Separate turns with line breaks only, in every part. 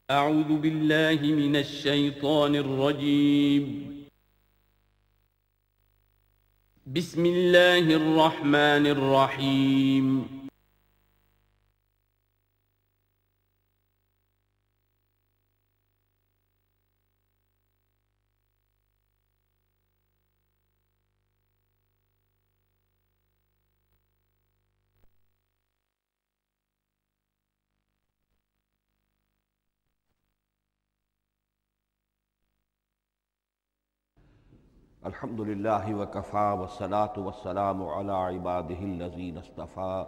أعوذ بالله من الشيطان الرجيم. بسم الله الرحمن الرحيم.
الحمد للہ وکفا والصلاة والسلام علی عبادہ الذین اصطفیٰ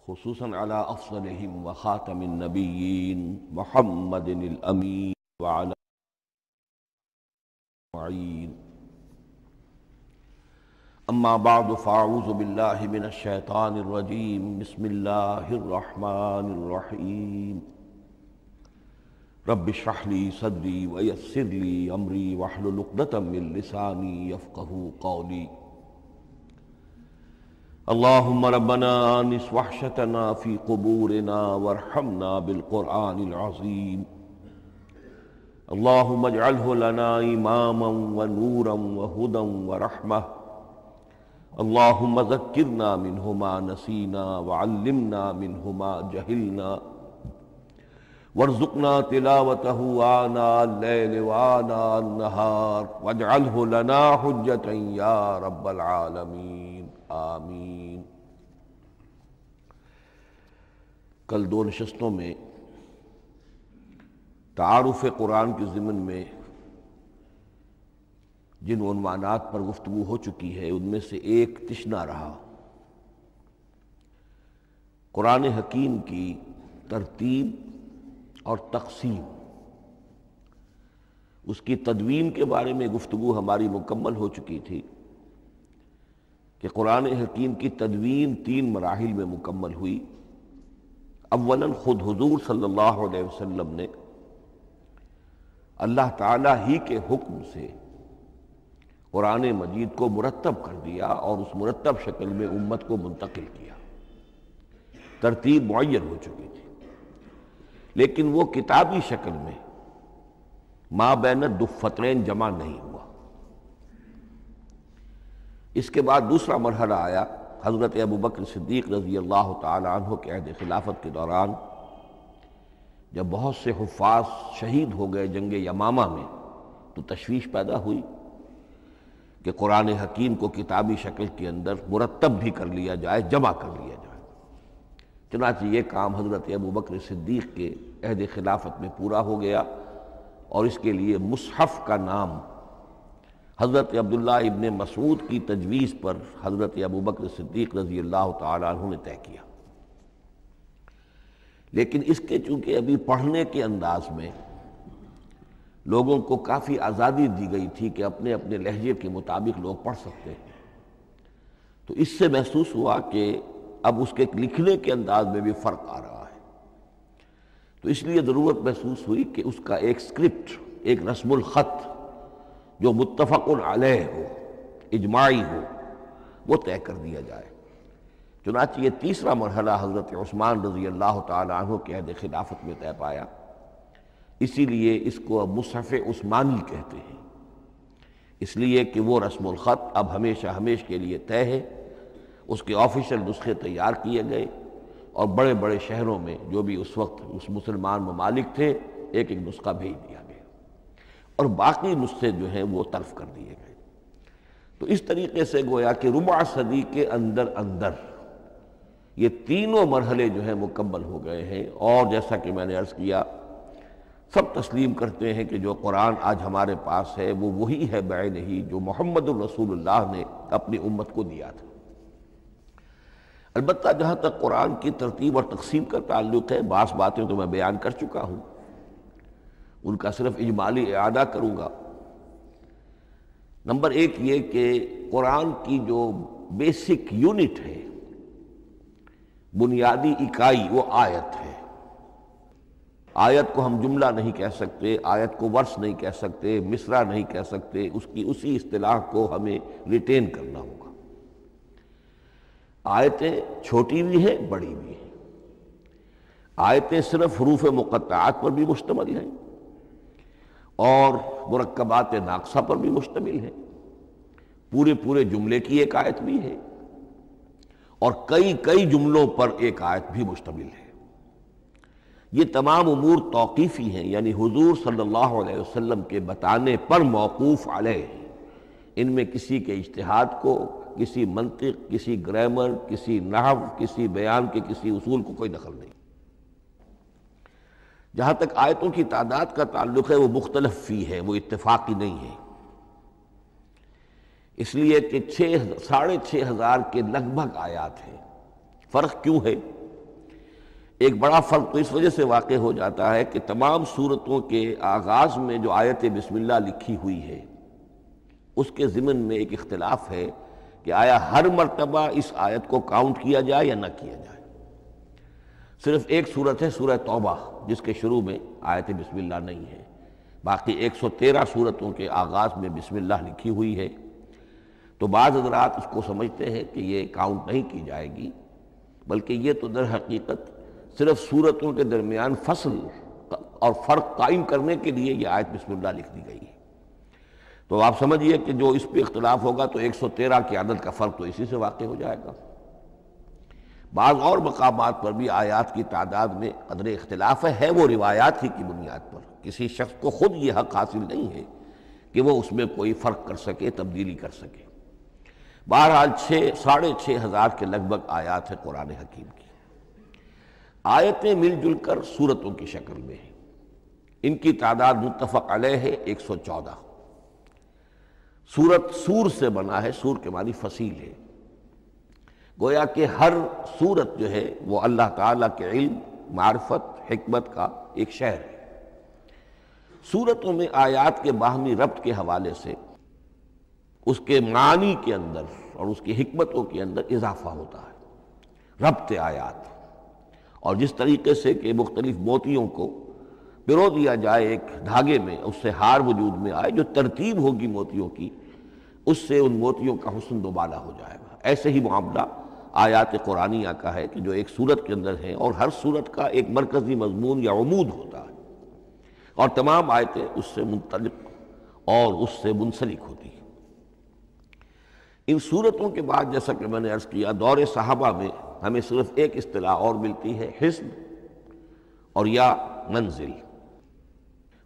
خصوصاً علی افضلہم وخاتم النبیین محمد الامین وعلی معین. اما بعد فاعوذ باللہ من الشیطان الرجیم. بسم اللہ الرحمن الرحیم. رب اشرح لي صدري ويسر لي امري واحلل عقدة من لساني يفقهوا قولي. اللهم ربنا آنس وحشتنا في قبورنا وارحمنا بالقرآن العظيم. اللهم اجعله لنا إماما ونورا وهدى ورحمة. اللهم ذكرنا منه ما نسينا وعلمنا منه ما جهلنا وارزقنا تلاوته آناء الليل وآناء النهار واجعله لنا حجة يا رب العالمين آمین. کل دو نشستوں میں تعارف قرآن کے ضمن میں جن عنوانات پر گفتگو ہو چکی ہے ان میں سے ایک تشنا رہا قرآن حکیم کی ترتیب اور تقسیم. اس کی تدوین کے بارے میں گفتگو ہماری مکمل ہو چکی تھی کہ قرآن حکیم کی تدوین 3 مراحل میں مکمل ہوئی. اولاً خود حضور صلی اللہ علیہ وسلم نے اللہ تعالیٰ ہی کے حکم سے قرآن مجید کو مرتب کر دیا اور اس مرتب شکل میں امت کو منتقل کیا. ترتیب معین ہو چکی تھی لیکن وہ کتابی شکل میں ما بین الدفترین جمع نہیں ہوا. اس کے بعد دوسرا مرحلہ آیا حضرت ابوبکر صدیق رضی اللہ تعالی عنہ کے عہد خلافت کے دوران، جب بہت سے حفاظ شہید ہو گئے جنگ یمامہ میں تو تشویش پیدا ہوئی کہ قرآن حکیم کو کتابی شکل کے اندر مرتب بھی کر لیا جائے، جمع کر لیا جائے. چنانچہ یہ کام حضرت ابوبکر صدیق کے عہد خلافت میں پورا ہو گیا اور اس کے لیے مصحف کا نام حضرت عبداللہ ابن مسعود کی تجویز پر حضرت ابوبکر صدیق رضی اللہ تعالیٰ عنہ نے طے کیا. لیکن اس کے چونکہ ابھی پڑھنے کے انداز میں لوگوں کو کافی آزادی دی گئی تھی کہ اپنے اپنے لہجے کے مطابق لوگ پڑھ سکتے ہیں، تو اس سے محسوس ہوا کہ اب اس کے لکھنے کے انداز میں بھی فرق آ رہا ہے. تو اس لیے ضرورت محسوس ہوئی کہ اس کا ایک اسکرپٹ، ایک رسم الخط جو متفق علیہ ہو، اجماعی ہو، وہ طے کر دیا جائے. چنانچہ یہ تیسرا مرحلہ حضرت عثمان رضی اللہ تعالی عنہ کے عہد خلافت میں طے پایا. اسی لیے اس کو مصحف عثمانی کہتے ہیں، اس لیے کہ وہ رسم الخط اب ہمیشہ ہمیشہ کے لیے طے ہے. اس کے آفیشل نسخے تیار کیے گئے اور بڑے بڑے شہروں میں جو بھی اس وقت اس مسلمان ممالک تھے ایک ایک نسخہ بھیج دیا گیا اور باقی نسخے جو ہیں وہ طرف کر دیے گئے. تو اس طریقے سے گویا کہ ربع صدی کے اندر یہ تینوں مرحلے جو ہیں مکمل ہو گئے ہیں. اور جیسا کہ میں نے عرض کیا، سب تسلیم کرتے ہیں کہ جو قرآن آج ہمارے پاس ہے وہ وہی ہے بعینہ جو محمد الرسول اللہ نے اپنی امت کو دیا تھا. البتہ جہاں تک قرآن کی ترتیب اور تقسیم کا تعلق ہے، بعض باتیں تو میں بیان کر چکا ہوں، ان کا صرف اجمالی اعادہ کروں گا. نمبر 1 یہ کہ قرآن کی جو بیسک یونٹ ہے، بنیادی اکائی، وہ آیت ہے. آیت کو ہم جملہ نہیں کہہ سکتے، آیت کو ورس نہیں کہہ سکتے، مصرع نہیں کہہ سکتے، اس کی اسی اصطلاح کو ہمیں ریٹین کرنا ہوگا. آیتیں چھوٹی بھی ہیں، بڑی بھی ہیں. آیتیں صرف حروف مقطعات پر بھی مشتمل ہیں اور مرکبات ناقصہ پر بھی مشتمل ہیں، پورے جملے کی ایک آیت بھی ہے اور کئی جملوں پر ایک آیت بھی مشتمل ہے۔ یہ تمام امور توقیفی ہیں، یعنی حضور صلی اللہ علیہ وسلم کے بتانے پر موقوف علیہ، ان میں کسی کے اجتہاد کو، کسی منطق، کسی گرامر، کسی نحو، کسی بیان کے کسی اصول کو کوئی دخل نہیں۔ جہاں تک آیتوں کی تعداد کا تعلق ہے وہ مختلف فی ہے، وہ اتفاقی نہیں ہے، اس لیے کہ 6,500 کے لگ بھگ آیات ہیں۔ فرق کیوں ہے؟ ایک بڑا فرق تو اس وجہ سے واقع ہو جاتا ہے کہ تمام سورتوں کے آغاز میں جو آیت بسم اللہ لکھی ہوئی ہے اس کے ضمن میں ایک اختلاف ہے کہ آیا ہر مرتبہ اس آیت کو کاؤنٹ کیا جائے یا نہ کیا جائے۔ صرف ایک سورت ہے سورہ توبہ جس کے شروع میں آیت بسم اللہ نہیں ہے، باقی 113 سورتوں کے آغاز میں بسم اللہ لکھی ہوئی ہے۔ تو بعض حضرات اس کو سمجھتے ہیں کہ یہ کاؤنٹ نہیں کی جائے گی، بلکہ یہ تو در حقیقت صرف سورتوں کے درمیان فصل اور فرق قائم کرنے کے لیے یہ آیت بسم اللہ لکھ دی گئی ہے۔ تو آپ سمجھیے کہ جو اس پہ اختلاف ہوگا تو 113 کی عدد کا فرق تو اسی سے واقع ہو جائے گا۔ بعض اور مقامات پر بھی آیات کی تعداد میں قدر اختلاف ہے وہ روایات ہی کی بنیاد پر، کسی شخص کو خود یہ حق حاصل نہیں ہے کہ وہ اس میں کوئی فرق کر سکے، تبدیلی کر سکے۔ بہرحال 6,500 کے لگ بھگ آیات ہے قرآن حکیم کی۔ آیتیں مل جل کر سورتوں کی شکل میں ہیں، ان کی تعداد متفق علیہ ہے 114۔ سورت سور سے بنا ہے، سور کے معنی فصیل ہے، گویا کہ ہر سورت جو ہے وہ اللہ تعالیٰ کے علم، معرفت، حکمت کا ایک شہر ہے۔ سورتوں میں آیات کے باہمی ربط کے حوالے سے اس کے معنی کے اندر اور اس کی حکمتوں کے اندر اضافہ ہوتا ہے، ربط آیات۔ اور جس طریقے سے کہ مختلف موتیوں کو پرو دیا جائے ایک دھاگے میں، اس سے ہار وجود میں آئے، جو ترتیب ہوگی موتیوں کی اس سے ان موتیوں کا حسن دوبالا ہو جائے گا۔ ایسے ہی معاملہ آیات قرآنیہ کا ہے کہ جو ایک سورت کے اندر ہیں اور ہر سورت کا ایک مرکزی مضمون یا عمود ہوتا ہے اور تمام آیتیں اس سے منطلق اور اس سے منسلک ہوتی ہیں۔ ان سورتوں کے بعد جیسا کہ میں نے عرض کیا، دور صحابہ میں ہمیں صرف ایک اصطلاح اور ملتی ہے، حزب اور یا منزل۔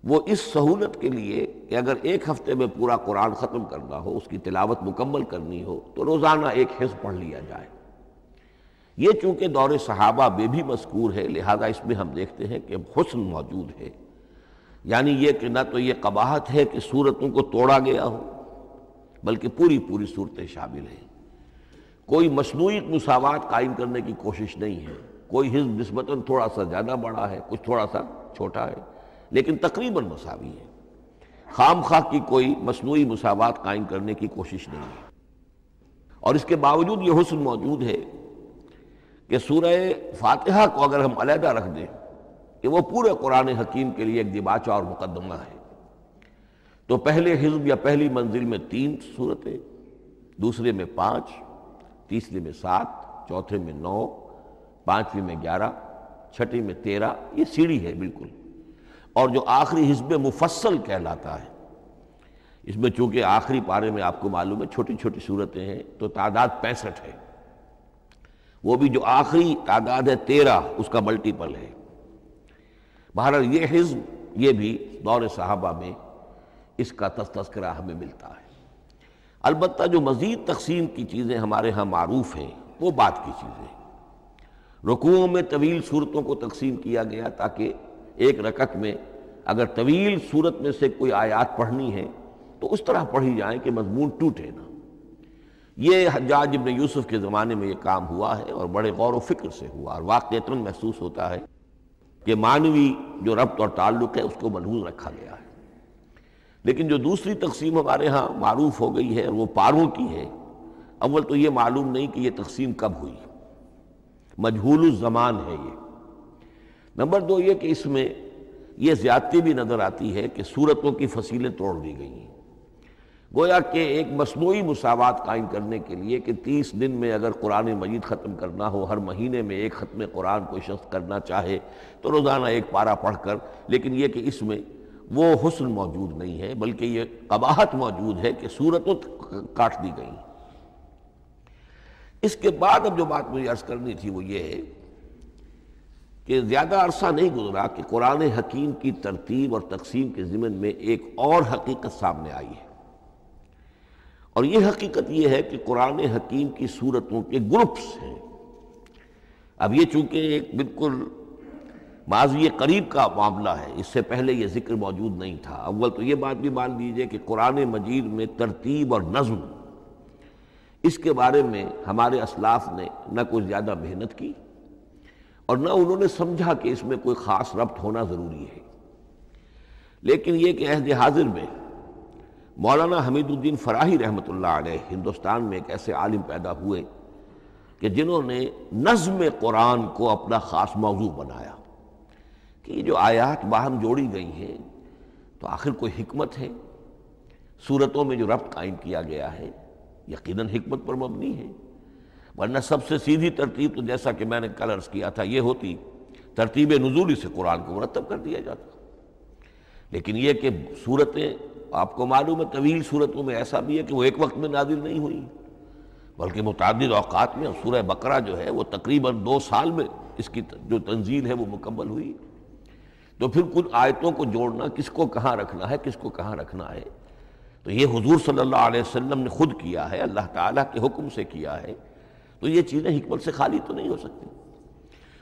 وہ اس سہولت کے لیے کہ اگر ایک ہفتے میں پورا قرآن ختم کرنا ہو، اس کی تلاوت مکمل کرنی ہو تو روزانہ ایک حزب پڑھ لیا جائے۔ یہ چونکہ دور صحابہ میں بھی مذکور ہے، لہذا اس میں ہم دیکھتے ہیں کہ حسن موجود ہے، یعنی یہ کہ نہ تو یہ قباحت ہے کہ سورتوں کو توڑا گیا ہو، بلکہ پوری صورتیں شامل ہیں۔ کوئی مصنوعی مساوات قائم کرنے کی کوشش نہیں ہے، کوئی حزب نسبتاً تھوڑا سا زیادہ بڑا ہے، کچھ تھوڑا سا چھوٹا ہے، لیکن تقریباً مساوی ہے۔ خام خواہ کی کوئی مصنوعی مساوات قائم کرنے کی کوشش نہیں ہے۔ اور اس کے باوجود یہ حسن موجود ہے کہ سورہ فاتحہ کو اگر ہم علیحدہ رکھ دیں کہ وہ پورے قرآن حکیم کے لیے ایک دیباچہ اور مقدمہ ہے، تو پہلے حزب یا پہلی منزل میں 3 سورتیں، دوسرے میں 5، تیسرے میں 7، چوتھے میں 9، پانچویں میں 11، چھٹی میں 13، یہ سیڑھی ہے بالکل۔ اور جو آخری حزب مفصل کہلاتا ہے، اس میں چونکہ آخری پارے میں آپ کو معلوم ہے چھوٹی چھوٹی سورتیں ہیں تو تعداد 65 ہے، وہ بھی جو آخری تعداد ہے 13 اس کا ملٹیپل ہے۔ بہرحال یہ حزب یہ بھی دور صحابہ میں اس کا تذکرہ ہمیں ملتا ہے۔ البتہ جو مزید تقسیم کی چیزیں ہمارے ہاں معروف ہیں وہ بات کی چیزیں ہیں۔ رکوعوں میں طویل صورتوں کو تقسیم کیا گیا تاکہ ایک رکعت میں اگر طویل صورت میں سے کوئی آیات پڑھنی ہے تو اس طرح پڑھی جائیں کہ مضمون ٹوٹے نہ۔ یہ حجاج ابن یوسف کے زمانے میں یہ کام ہوا ہے اور بڑے غور و فکر سے ہوا، اور واقعتاً محسوس ہوتا ہے کہ معنوی جو ربط اور تعلق ہے اس کو ملحوظ رکھا گیا ہے۔ لیکن جو دوسری تقسیم ہمارے ہاں معروف ہو گئی ہے اور وہ پاروں کی ہے، اول تو یہ معلوم نہیں کہ یہ تقسیم کب ہوئی، مجہول الزمان ہے یہ۔ نمبر 2 یہ کہ اس میں یہ زیادتی بھی نظر آتی ہے کہ سورتوں کی فصیلیں توڑ دی گئی ہیں۔ گویا کہ ایک مصنوعی مساوات قائم کرنے کے لیے کہ 30 دن میں اگر قرآن مجید ختم کرنا ہو، ہر مہینے میں ایک ختم قرآن کوئی شخص کرنا چاہے تو روزانہ ایک پارہ پڑھ کر، لیکن یہ کہ اس میں وہ حسن موجود نہیں ہے، بلکہ یہ قباحت موجود ہے کہ صورتوں کاٹ دی گئی۔ اس کے بعد اب جو بات مجھے عرض کرنی تھی وہ یہ ہے کہ زیادہ عرصہ نہیں گزرا کہ قرآن حکیم کی ترتیب اور تقسیم کے ضمن میں ایک اور حقیقت سامنے آئی ہے، اور یہ حقیقت یہ ہے کہ قرآن حکیم کی سورتوں کے گروپس ہیں۔ اب یہ چونکہ ایک بالکل ماضی قریب کا معاملہ ہے، اس سے پہلے یہ ذکر موجود نہیں تھا۔ اول تو یہ بات بھی مان لیجئے کہ قرآن مجید میں ترتیب اور نظم، اس کے بارے میں ہمارے اسلاف نے نہ کوئی زیادہ محنت کی اور نہ انہوں نے سمجھا کہ اس میں کوئی خاص ربط ہونا ضروری ہے، لیکن یہ کہ عہد حاضر میں مولانا حمید الدین فراہی رحمۃ اللہ علیہ ہندوستان میں ایک ایسے عالم پیدا ہوئے کہ جنہوں نے نظم قرآن کو اپنا خاص موضوع بنایا کہ یہ جو آیات باہم جوڑی گئی ہیں تو آخر کوئی حکمت ہے، سورتوں میں جو ربط قائم کیا گیا ہے یقیناً حکمت پر مبنی ہے، ورنہ سب سے سیدھی ترتیب تو جیسا کہ میں نے کل عرض کیا تھا یہ ہوتی ترتیب نزولی سے قرآن کو مرتب کر دیا جاتا، لیکن یہ کہ سورتیں آپ کو معلوم ہے طویل سورتوں میں ایسا بھی ہے کہ وہ ایک وقت میں نازل نہیں ہوئی بلکہ متعدد اوقات میں، اور سورہ بقرہ جو ہے وہ تقریباً 2 سال میں اس کی جو تنزیل ہے وہ مکمل ہوئی، تو پھر کچھ آیتوں کو جوڑنا، کس کو کہاں رکھنا ہے کس کو کہاں رکھنا ہے، تو یہ حضور صلی اللہ علیہ وسلم نے خود کیا ہے، اللہ تعالیٰ کے حکم سے کیا ہے، تو یہ چیزیں حکمت سے خالی تو نہیں ہو سکتی۔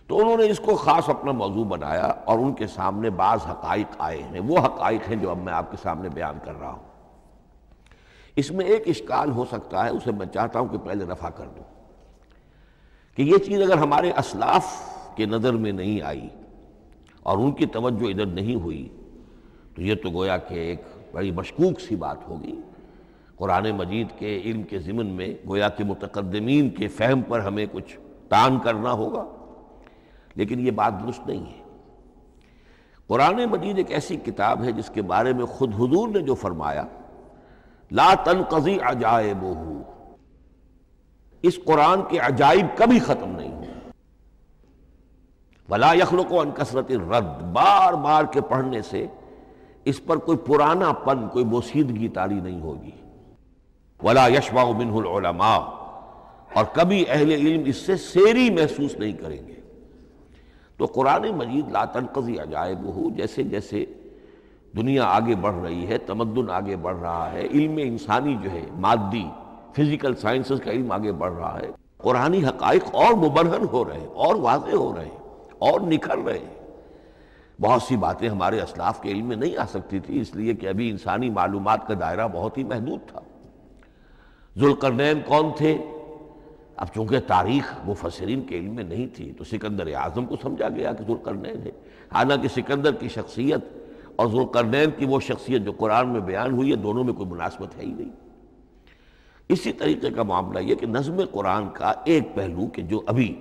تو انہوں نے اس کو خاص اپنا موضوع بنایا اور ان کے سامنے بعض حقائق آئے ہیں، وہ حقائق ہیں جو اب میں آپ کے سامنے بیان کر رہا ہوں۔ اس میں ایک اشکال ہو سکتا ہے، اسے میں چاہتا ہوں کہ پہلے رفع کر دوں کہ یہ چیز اگر ہمارے اسلاف کے نظر میں نہیں آئی اور ان کی توجہ ادھر نہیں ہوئی تو یہ تو گویا کہ ایک بڑی مشکوک سی بات ہوگی۔ قرآن مجید کے علم کے ضمن میں گویا کہ متقدمین کے فہم پر ہمیں کچھ تان کرنا ہوگا، لیکن یہ بات درست نہیں ہے۔ قرآن مجید ایک ایسی کتاب ہے جس کے بارے میں خود حضور نے جو فرمایا لا تنقضی عجائبہ، اس قرآن کے عجائب کبھی ختم نہیں ہوں، ولا یخلق عن کثرت الرد، بار بار کے پڑھنے سے اس پر کوئی پرانا پن، کوئی بوسیدگی طاری نہیں ہوگی، ولا یشبع منہ العلماء، اور کبھی اہل علم اس سے سیری محسوس نہیں کریں گے۔ تو قرآن مجید لا تنقضی عجائبہ، جیسے جیسے دنیا آگے بڑھ رہی ہے، تمدن آگے بڑھ رہا ہے، علم انسانی جو ہے مادی فزیکل سائنسز کا علم آگے بڑھ رہا ہے، قرآنی حقائق اور مبرہن ہو رہے ہیں اور واضح ہو رہے ہیں اور نکھر رہے ہیں۔ بہت سی باتیں ہمارے اسلاف کے علم میں نہیں آ سکتی تھی، اس لیے کہ ابھی انسانی معلومات کا دائرہ بہت ہی محدود تھا۔ ذوالقرنین کون تھے؟ اب چونکہ تاریخ مفسرین کے علم میں نہیں تھی تو سکندر اعظم کو سمجھا گیا کہ ذوالقرنین ہے، حالانکہ سکندر کی شخصیت اور ذوالقرنین کی وہ شخصیت جو قرآن میں بیان ہوئی ہے دونوں میں کوئی مناسبت ہے ہی نہیں۔ اسی طریقے کا معاملہ یہ کہ نظم قرآن کا ایک پہلو کہ جو ابھی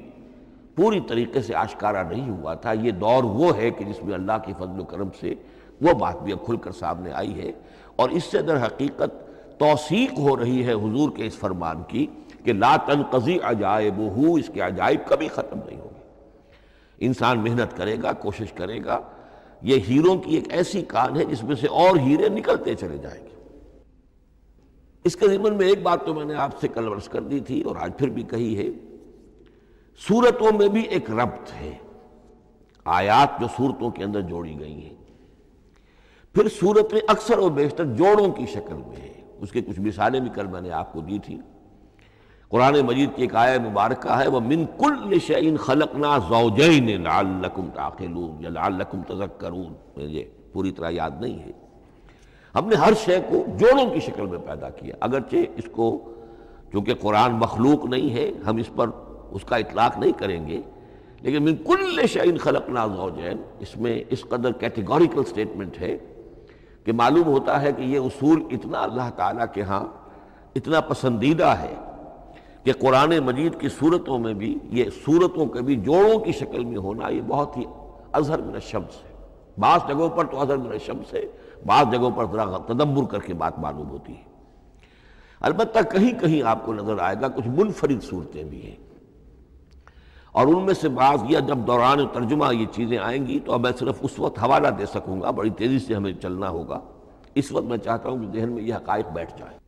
پوری طریقے سے آشکارا نہیں ہوا تھا، یہ دور وہ ہے کہ جس میں اللہ کی فضل و کرم سے وہ بات بھی اب کھل کر سامنے آئی ہے، اور اس سے در حقیقت توثیق ہو رہی ہے حضور کے اس فرمان کی کہ لا تنقضی عجائبہ، اس کے عجائب کبھی ختم نہیں ہوگے۔ انسان محنت کرے گا، کوشش کرے گا، یہ ہیروں کی ایک ایسی کان ہے جس میں سے اور ہیرے نکلتے چلے جائیں گے۔ اس کے ضمن میں ایک بات تو میں نے آپ سے کل عرض کر دی تھی اور آج پھر بھی کہی ہے، سورتوں میں بھی ایک ربط ہے، آیات جو سورتوں کے اندر جوڑی گئی ہیں، پھر سورتیں اکثر و بیشتر جوڑوں کی شکل میں ہیں۔ اس کے کچھ مثالیں بھی کل میں نے آپ کو دی تھی۔ قرآن مجید کی ایک آیہ مبارکہ ہے وَمِن كُلِّ شَيْءٍ خَلَقْنَا زَوْجَيْنِ لَعَلَّكُمْ تَعْقِلُونَ یا لَعَلَّكُمْ تَذَكَّرُونَ، مجھے پوری طرح یاد نہیں ہے۔ ہم نے ہر شے کو جوڑوں کی شکل میں پیدا کیا، اگرچہ اس کو چونکہ قرآن مخلوق نہیں ہے ہم اس پر اس کا اطلاق نہیں کریں گے، لیکن من کل شیء خلقنا زوجین، اس میں اس قدر کیٹیگوریکل سٹیٹمنٹ ہے کہ معلوم ہوتا ہے کہ یہ اصول اتنا اللہ تعالیٰ کے ہاں اتنا پسندیدہ ہے کہ قرآن مجید کی صورتوں میں بھی یہ صورتوں کے بھی جوڑوں کی شکل میں ہونا یہ بہت ہی اظہر من الشمس ہے۔ بعض جگہوں پر تو اظہر من الشمس ہے، بعض جگہوں پر ذرا تدبر کر کے بات معلوم ہوتی ہے۔ البتہ کہیں کہیں آپ کو نظر آئے گا کچھ منفرد صورتیں بھی ہیں، اور ان میں سے بعض یا جب دوران ترجمہ یہ چیزیں آئیں گی تو اب میں صرف اس وقت حوالہ دے سکوں گا، بڑی تیزی سے ہمیں چلنا ہوگا، اس وقت میں چاہتا ہوں کہ ذہن میں یہ حقائق بیٹھ جائیں۔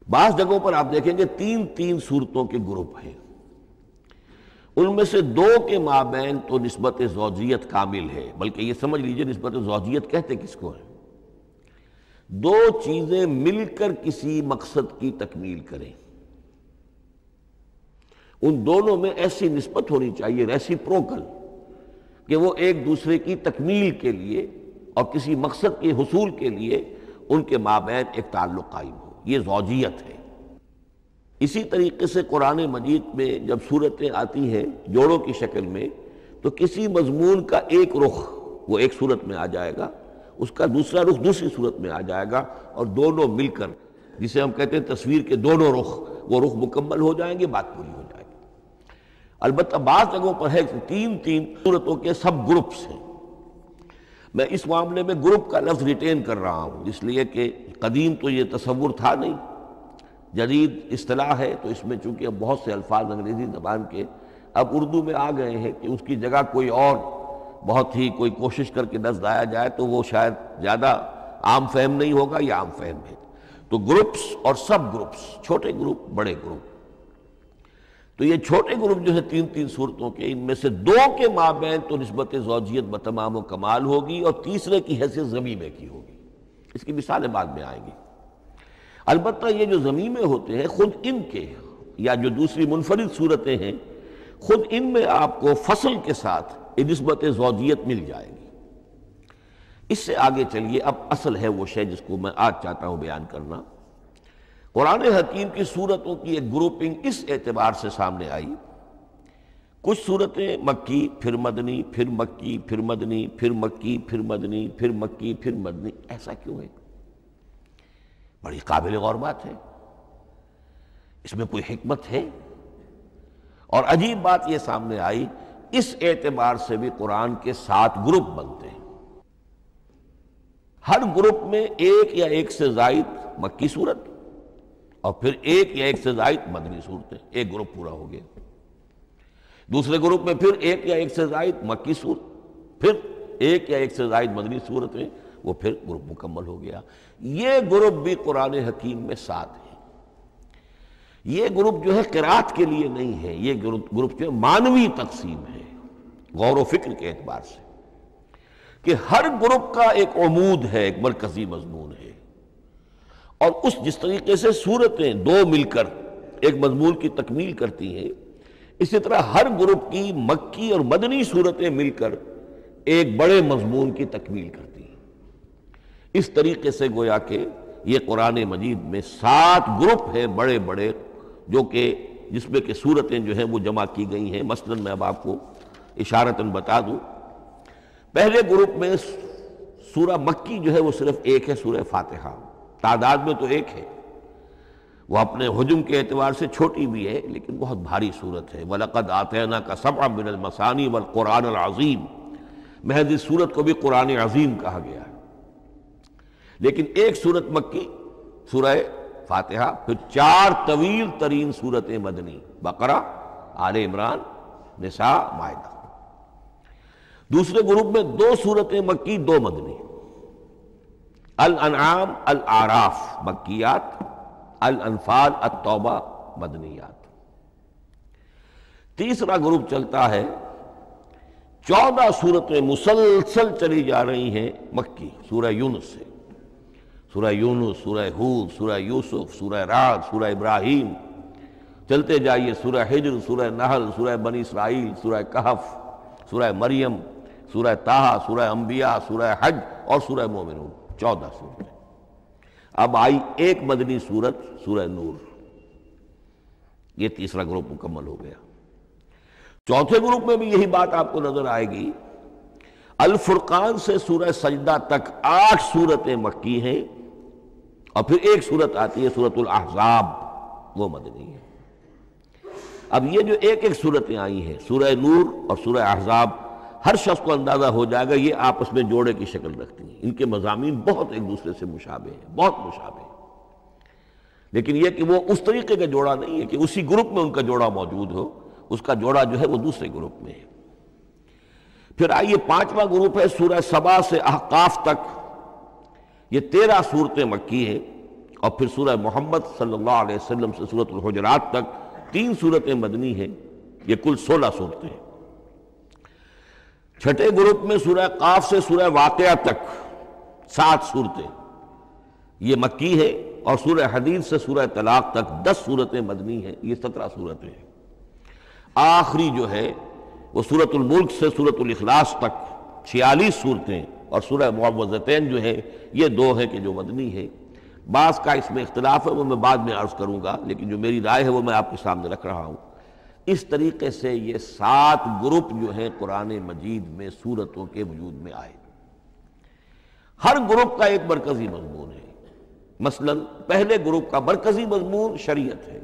بعض جگہوں پر آپ دیکھیں گے تین تین صورتوں کے گروپ ہیں، ان میں سے دو کے مابین تو نسبت زوجیت کامل ہے، بلکہ یہ سمجھ لیجئے نسبت زوجیت کہتے کس کو ہے؟ دو چیزیں مل کر کسی مقصد کی تکمیل کریں، ان دونوں میں ایسی نسبت ہونی چاہیے ریسیپروکل کہ وہ ایک دوسرے کی تکمیل کے لیے اور کسی مقصد کے حصول کے لیے ان کے مابین ایک تعلق قائم ہو، یہ زوجیت ہے۔ اسی طریقے سے قرآن مجید میں جب صورتیں آتی ہیں جوڑوں کی شکل میں تو کسی مضمون کا ایک رخ وہ ایک صورت میں آ جائے گا، اس کا دوسرا رخ دوسری صورت میں آ جائے گا، اور دونوں مل کر جسے ہم کہتے ہیں تصویر کے دونوں رخ، وہ رخ مکمل ہو جائیں گے، بات پوری ہو جائے گی۔ البتہ بعض جگہوں پر ہے تین تین صورتوں کے سب گروپس ہیں۔ میں اس معاملے میں گروپ کا لفظ ریٹین کر رہا ہوں اس لیے کہ قدیم تو یہ تصور تھا نہیں، جدید اصطلاح ہے، تو اس میں چونکہ اب بہت سے الفاظ انگریزی زبان کے اب اردو میں آ گئے ہیں کہ اس کی جگہ کوئی اور بہت ہی کوئی کوشش کر کے لفظ لایا جائے تو وہ شاید زیادہ عام فہم نہیں ہوگا، یا عام فہم ہے۔ تو گروپس اور سب گروپس، چھوٹے گروپ بڑے گروپ، تو یہ چھوٹے گروپ جو ہے تین تین صورتوں کے، ان میں سے دو کے مابین تو نسبت زوجیت بتمام و کمال ہوگی، اور تیسرے کی حیثیت ضمیمے کی ہوگی۔ اس کی مثالیں بعد میں آئیں گی۔ البتہ یہ جو ضمیمے ہوتے ہیں خود ان کے، یا جو دوسری منفرد صورتیں ہیں، خود ان میں آپ کو فصل کے ساتھ نسبت زوجیت مل جائے گی۔ اس سے آگے چلیے، اب اصل ہے وہ شے جس کو میں آج چاہتا ہوں بیان کرنا۔ قرآن حکیم کی صورتوں کی ایک گروپنگ اس اعتبار سے سامنے آئی، کچھ صورتیں مکی پھر مدنی، پھر مکی پھر مدنی، پھر مکی پھر مدنی، پھر مکی پھر مدنی۔ ایسا کیوں ہے؟ بڑی قابل غور بات ہے، اس میں کوئی حکمت ہے؟ اور عجیب بات یہ سامنے آئی، اس اعتبار سے بھی قرآن کے 7 گروپ بنتے ہیں، ہر گروپ میں ایک یا ایک سے زائد مکی صورت اور پھر ایک یا ایک سے زائد مدنی صورتیں، ایک گروپ پورا ہو گیا۔ دوسرے گروپ میں پھر ایک یا ایک سے زائد مکی صورت، پھر ایک یا ایک سے زائد مدنی صورتیں، وہ پھر گروپ مکمل ہو گیا۔ یہ گروپ بھی قرآن حکیم میں 7 ہیں۔ یہ گروپ جو ہے قرات کے لیے نہیں ہے، یہ گروپ جو ہے معنوی تقسیم ہے، غور و فکر کے اعتبار سے، کہ ہر گروپ کا ایک عمود ہے، ایک مرکزی مضمون ہے، اور جس طریقے سے صورتیں دو مل کر ایک مضمون کی تکمیل کرتی ہیں، اسی طرح ہر گروپ کی مکی اور مدنی صورتیں مل کر ایک بڑے مضمون کی تکمیل کرتی ہیں۔ اس طریقے سے گویا کہ یہ قرآن مجید میں 7 گروپ ہیں بڑے بڑے، جو کہ جس میں کہ صورتیں جو ہیں وہ جمع کی گئی ہیں۔ مثلا میں اب آپ کو اشارتاً بتا دوں، پہلے گروپ میں سورہ مکی جو ہے وہ صرف ایک ہے، سورہ فاتحہ، تعداد میں تو ایک ہے، وہ اپنے حجم کے اعتبار سے چھوٹی بھی ہے لیکن بہت بھاری صورت ہے۔ وَلَقَدْ آتَيْنَاكَ سَبْعًا مِنَ الْمَثَانِي وَالْقُرْآنَ الْعَظِيمِ، محض اس صورت کو بھی قرآن عظیم کہا گیا ہے۔ لیکن ایک صورت مکی سورہ فاتحہ، پھر 4 طویل ترین صورتیں مدنی، بقرہ، آل عمران، نساء، مائدہ۔ دوسرے گروپ میں 2 صورتیں مکی، 2 مدنی، الانعام، الاعراف مکیات، الانفال، التوبہ مدنیات۔ تیسرا گروپ چلتا ہے، 14 صورتیں مسلسل چلی جا رہی ہیں مکی، سورہ یونس سے، سورہ یونس، سورہ ہود، سورہ یوسف، سورہ رعد، سورہ ابراہیم، چلتے جائیے، سورہ حجر، سورہ نحل، سورہ بنی اسرائیل، سورہ کہف، سورہ مریم، سورہ طٰہٰ، سورہ انبیاء، سورہ حج اور سورہ مومنون، 14 صورتیں۔ اب آئی ایک مدنی صورت، سورہ نور، یہ تیسرا گروپ مکمل ہو گیا۔ چوتھے گروپ میں بھی یہی بات آپ کو نظر آئے گی۔ الفرقان سے سورہ سجدہ تک 8 صورتیں مکی ہیں، اور پھر ایک صورت آتی ہے سورۃ الاحزاب، وہ مدنی ہے۔ اب یہ جو ایک ایک صورتیں آئی ہیں، سورہ نور اور سورہ احزاب، ہر شخص کو اندازہ ہو جائے گا یہ آپس میں جوڑے کی شکل رکھتی ہیں، ان کے مضامین بہت ایک دوسرے سے مشابہ ہیں، بہت مشابہ ہیں۔ لیکن یہ کہ وہ اس طریقے کا جوڑا نہیں ہے کہ اسی گروپ میں ان کا جوڑا موجود ہو، اس کا جوڑا جو ہے وہ دوسرے گروپ میں ہے۔ پھر آئیے پانچواں گروپ ہے سورہ سبا سے احقاف تک، یہ 13 صورتیں مکی ہیں، اور پھر سورہ محمد صلی اللہ علیہ وسلم سے سورۃ الحجرات تک 3 صورتیں مدنی ہیں، یہ کل 16 صورتیں ہیں۔ چھٹے گروپ میں سورہ قاف سے سورہ واقعہ تک 7 صورتیں یہ مکی ہے، اور سورہ حدید سے سورہ طلاق تک 10 صورتیں مدنی ہیں، یہ 17 صورتیں ہیں۔ آخری جو ہے وہ سورۃ الملک سے سورۃ الاخلاص تک 46 صورتیں، اور سورہ معوذتین جو ہے یہ 2 ہیں کہ جو مدنی ہے۔ بعض کا اس میں اختلاف ہے، وہ میں بعد میں عرض کروں گا، لیکن جو میری رائے ہے وہ میں آپ کے سامنے رکھ رہا ہوں۔ اس طریقے سے یہ 7 گروپ جو ہیں قرآن مجید میں سورتوں کے وجود میں آئے۔ ہر گروپ کا ایک مرکزی مضمون ہے۔ مثلا پہلے گروپ کا مرکزی مضمون شریعت ہے۔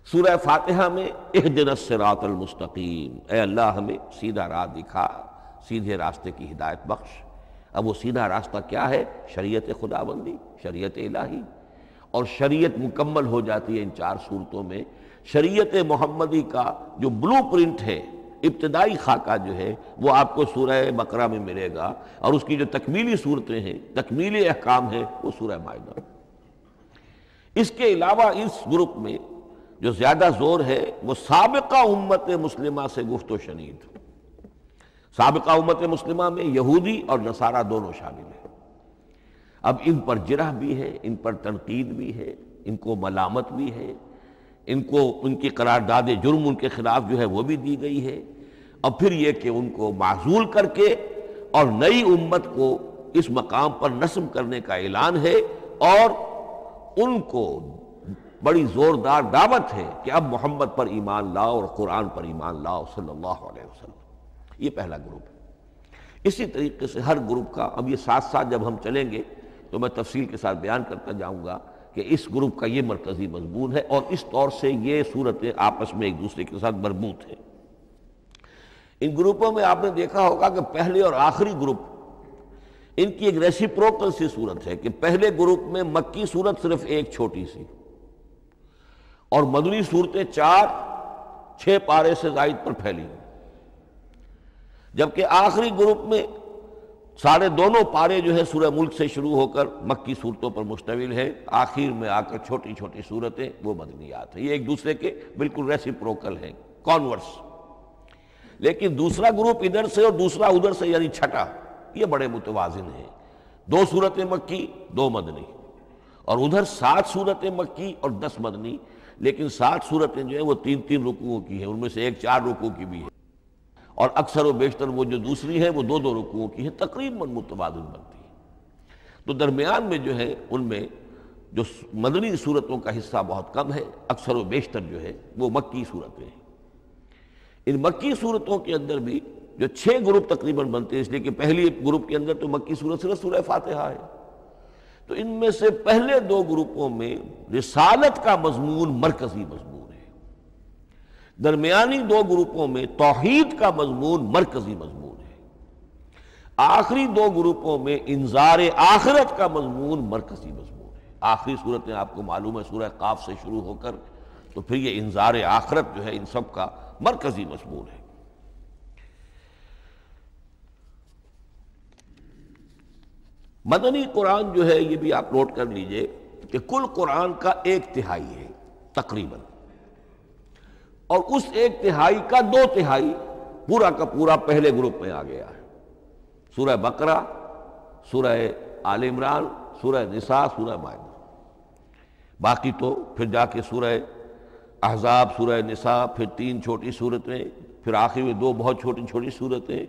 سورہ فاتحہ میں اہدنا الصراط المستقیم، اے اللہ ہمیں سیدھا راہ دکھا، سیدھے راستے کی ہدایت بخش۔ اب وہ سیدھا راستہ کیا ہے؟ شریعت خداوندی، شریعت الہی، اور شریعت مکمل ہو جاتی ہے ان 4 صورتوں میں۔ شریعت محمدی کا جو بلو پرنٹ ہے، ابتدائی خاکہ جو ہے وہ آپ کو سورہ بقرہ میں ملے گا، اور اس کی جو تکمیلی صورتیں ہیں، تکمیلی احکام ہیں، وہ سورہ مائدہ۔ اس کے علاوہ اس گروپ میں جو زیادہ زور ہے وہ سابقہ امت مسلمہ سے گفت و شنید۔ سابقہ امت مسلمہ میں یہودی اور نصارہ دونوں شامل ہیں۔ اب ان پر جرح بھی ہے، ان پر تنقید بھی ہے، ان کو ملامت بھی ہے، ان کو ان کی قرارداد جرم ان کے خلاف جو ہے وہ بھی دی گئی ہے، اور پھر یہ کہ ان کو معزول کر کے اور نئی امت کو اس مقام پر نصب کرنے کا اعلان ہے، اور ان کو بڑی زوردار دعوت ہے کہ اب محمد پر ایمان لاؤ اور قرآن پر ایمان لاؤ صلی اللہ علیہ وسلم۔ یہ پہلا گروپ ہے۔ اسی طریقے سے ہر گروپ کا، اب یہ ساتھ ساتھ جب ہم چلیں گے تو میں تفصیل کے ساتھ بیان کرتا جاؤں گا کہ اس گروپ کا یہ مرکزی مضمون ہے، اور اس طور سے یہ صورتیں آپس میں ایک دوسرے کے ساتھ مربوط ہیں۔ ان گروپوں میں آپ نے دیکھا ہوگا کہ پہلے اور آخری گروپ ان کی ایک ریسیپروکل سی صورت ہے کہ پہلے گروپ میں مکی صورت صرف ایک چھوٹی سی، اور مدنی صورتیں 4-6 پارے سے زائد پر پھیلی ہیں، جبکہ آخری گروپ میں سارے دونوں پارے جو ہے سورہ ملک سے شروع ہو کر مکی صورتوں پر مشتمل ہے، آخر میں آ کر چھوٹی چھوٹی صورتیں وہ مدنیات ہیں۔ یہ ایک دوسرے کے بالکل ریسیپروکل ہیں، کانورس۔ لیکن دوسرا گروپ ادھر سے اور دوسرا ادھر سے، یعنی چھٹا، یہ بڑے متوازن ہیں۔ 2 صورتیں مکی، 2 مدنی، اور ادھر 7 صورتیں مکی اور 10 مدنی، لیکن 7 صورتیں جو ہیں وہ 3 رکوعوں کی ہیں، ان میں سے ایک 4 رکوع کی بھی ہے، اور اکثر و بیشتر وہ جو دوسری ہے وہ 2 رکوعوں کی ہے، تقریباً متوازن بنتی ہے۔ تو درمیان میں جو ہے ان میں جو مدنی صورتوں کا حصہ بہت کم ہے، اکثر و بیشتر جو ہے وہ مکی صورتیں ہیں۔ ان مکی صورتوں کے اندر بھی جو 6 گروپ تقریباً بنتے ہیں، اس لیے کہ پہلی گروپ کے اندر تو مکی صورت صرف سورہ فاتحہ ہے، تو ان میں سے پہلے 2 گروپوں میں رسالت کا مضمون مرکزی مضمون ہے، درمیانی 2 گروپوں میں توحید کا مضمون مرکزی مضمون ہے، آخری 2 گروپوں میں انذار آخرت کا مضمون مرکزی مضمون ہے۔ آخری صورتیں آپ کو معلوم ہے سورہ قاف سے شروع ہو کر، تو پھر یہ انذار آخرت جو ہے ان سب کا مرکزی مضمون ہے۔ مدنی قرآن جو ہے یہ بھی آپ نوٹ کر لیجئے کہ کل قرآن کا 1/3 ہے تقریباً، اور اس 1/3 کا 2/3 پورا کا پورا پہلے گروپ میں آ گیا ہے۔ سورہ بقرہ، سورہ آل عمران، سورہ نساء، سورہ مائدہ۔ باقی تو پھر جا کے سورہ احزاب، سورہ نساء، پھر 3 چھوٹی صورتیں، پھر آخر میں 2 بہت چھوٹی چھوٹی صورتیں،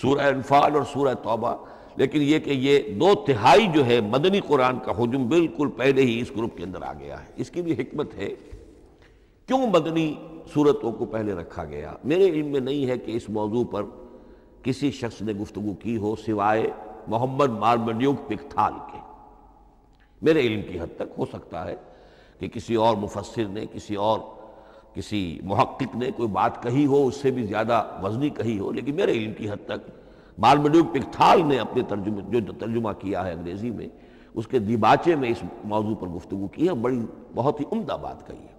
سورہ انفال اور سورہ توبہ۔ لیکن یہ کہ یہ 2/3 جو ہے مدنی قرآن کا حجم بالکل پہلے ہی اس گروپ کے اندر آ گیا ہے۔ اس کی بھی حکمت ہے، کیوں مدنی صورتوں کو پہلے رکھا گیا؟ میرے علم میں نہیں ہے کہ اس موضوع پر کسی شخص نے گفتگو کی ہو سوائے محمد مارمڈیوک پکتھال کے۔ میرے علم کی حد تک ہو سکتا ہے کہ کسی اور مفسر نے، کسی محقق نے کوئی بات کہی ہو، اس سے بھی زیادہ وزنی کہی ہو، لیکن میرے علم کی حد تک مارمڈیوک پکتھال نے اپنے جو ترجمہ کیا ہے انگریزی میں، اس کے دیباچے میں اس موضوع پر گفتگو کی ہے، بہت ہی عمدہ بات کہی ہے۔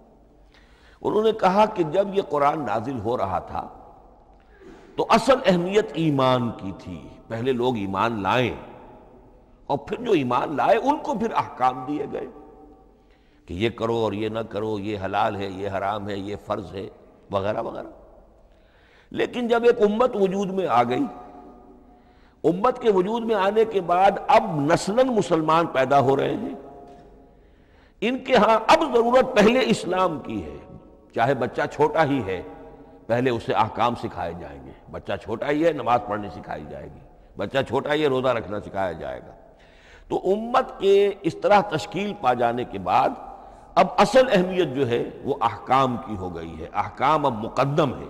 انہوں نے کہا کہ جب یہ قرآن نازل ہو رہا تھا تو اصل اہمیت ایمان کی تھی، پہلے لوگ ایمان لائیں اور پھر جو ایمان لائے ان کو پھر احکام دیے گئے کہ یہ کرو اور یہ نہ کرو، یہ حلال ہے، یہ حرام ہے، یہ فرض ہے، وغیرہ وغیرہ۔ لیکن جب ایک امت وجود میں آ گئی، امت کے وجود میں آنے کے بعد اب نسلاً مسلمان پیدا ہو رہے ہیں، ان کے ہاں اب ضرورت پہلے اسلام کی ہے، چاہے بچہ چھوٹا ہی ہے پہلے اسے احکام سکھائے جائیں گے، بچہ چھوٹا ہی ہے نماز پڑھنی سکھائی جائے گی، بچہ چھوٹا ہی ہے روزہ رکھنا سکھایا جائے گا۔ تو امت کے اس طرح تشکیل پا جانے کے بعد اب اصل اہمیت جو ہے وہ احکام کی ہو گئی ہے، احکام اب مقدم ہے،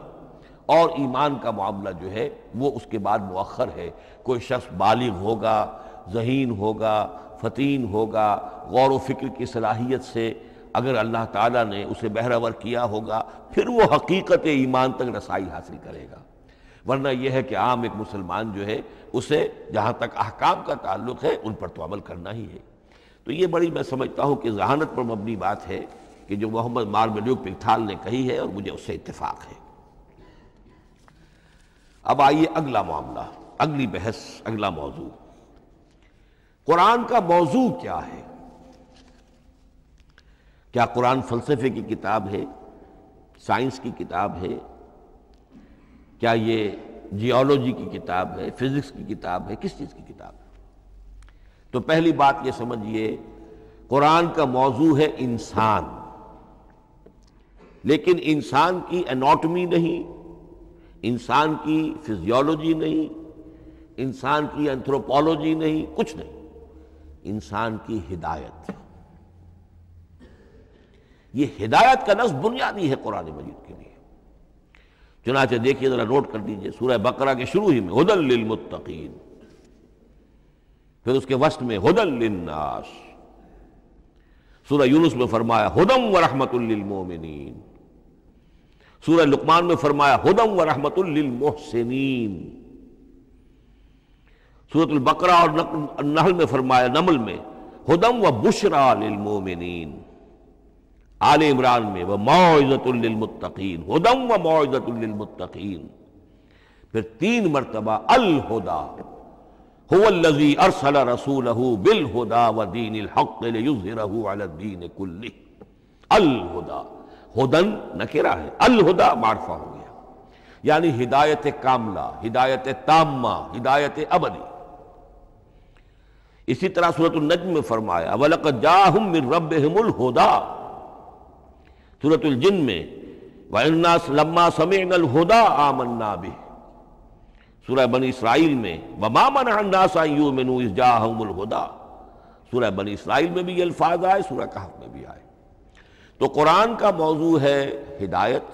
اور ایمان کا معاملہ جو ہے وہ اس کے بعد مؤخر ہے۔ کوئی شخص بالغ ہوگا، ذہین ہوگا، فطین ہوگا، غور و فکر کی صلاحیت سے اگر اللہ تعالیٰ نے اسے بہرور کیا ہوگا پھر وہ حقیقت ایمان تک رسائی حاصل کرے گا، ورنہ یہ ہے کہ عام ایک مسلمان جو ہے اسے جہاں تک احکام کا تعلق ہے ان پر تو عمل کرنا ہی ہے۔ تو یہ بڑی میں سمجھتا ہوں کہ ذہانت پر مبنی بات ہے کہ جو محمد مارملیوک پکتھال نے کہی ہے، اور مجھے اس سے اتفاق ہے۔ اب آئیے اگلا معاملہ، اگلی بحث، اگلا موضوع، قرآن کا موضوع کیا ہے؟ کیا قرآن فلسفے کی کتاب ہے، سائنس کی کتاب ہے؟ کیا یہ جیولوجی کی کتاب ہے، فزکس کی کتاب ہے، کس چیز کی کتاب ہے؟ تو پہلی بات یہ سمجھیے، قرآن کا موضوع ہے انسان، لیکن انسان کی اناٹمی نہیں، انسان کی فزیولوجی نہیں، انسان کی انتھروپولوجی نہیں، کچھ نہیں، انسان کی ہدایت۔ یہ ہدایت کا لفظ بنیادی ہے قرآن مجید کے لیے۔ چنانچہ دیکھیے ذرا نوٹ کر دیجئے، سورہ بقرہ کے شروع ہی میں ہدی للمتقین، پھر اس کے وسط میں ہدی للناس، سورہ یونس میں فرمایا ہدی ورحمۃ للمؤمنین، سورہ لقمان میں فرمایا ہدی ورحمۃ للمحسنین، سورۃ البقرہ اور النحل میں فرمایا، نمل میں ہدی وبشریٰ للمؤمنین، آل عمران میں وموعظۃ للمتقین، ہدی وموعظۃ للمتقین، پھر 3 مرتبہ الہدی هو الذی ارسل رسولہ بالہدی ودین الحق لیظہرہ علی الدین کلہ۔ الہدی، ہدن نکرہ ہے، الہدی معرفہ ہو گیا، یعنی ہدایت کاملہ، ہدایت تامہ، ہدایت ابدی۔ اسی طرح سورۃ النجم میں فرمایا وَلَقَدْ جَاءَهُم مِّن رَّبِّهِمُ الْهُدَىٰ، سورۃ الجن میں وَإِنَّا لَمَّا سَمِعْنَا الْهُدَىٰ آمَنَّا بِهِ، سورہ بنی اسرائیل میں وَمَا مَنَعَ النَّاسَ أَن يُؤْمِنُوا إِذْ جَاءَهُمُ الْهُدَىٰ، سورہ بنی اسرائیل میں بھی یہ الفاظ آئے، سورہ کہف میں بھی آئے۔ تو قرآن کا موضوع ہے ہدایت،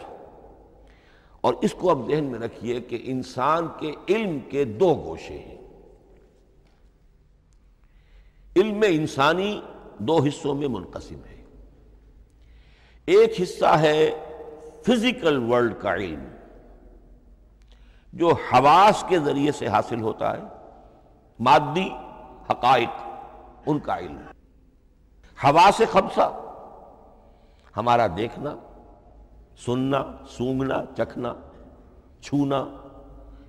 اور اس کو اب ذہن میں رکھیے کہ انسان کے علم کے 2 گوشے ہیں۔ علم انسانی 2 حصوں میں منقسم ہے، ایک حصہ ہے فزیکل ورلڈ کا علم جو حواس کے ذریعے سے حاصل ہوتا ہے، مادی حقائق ان کا علم۔ حواس 5 ہمارا دیکھنا، سننا، سونگھنا، چکھنا، چھونا،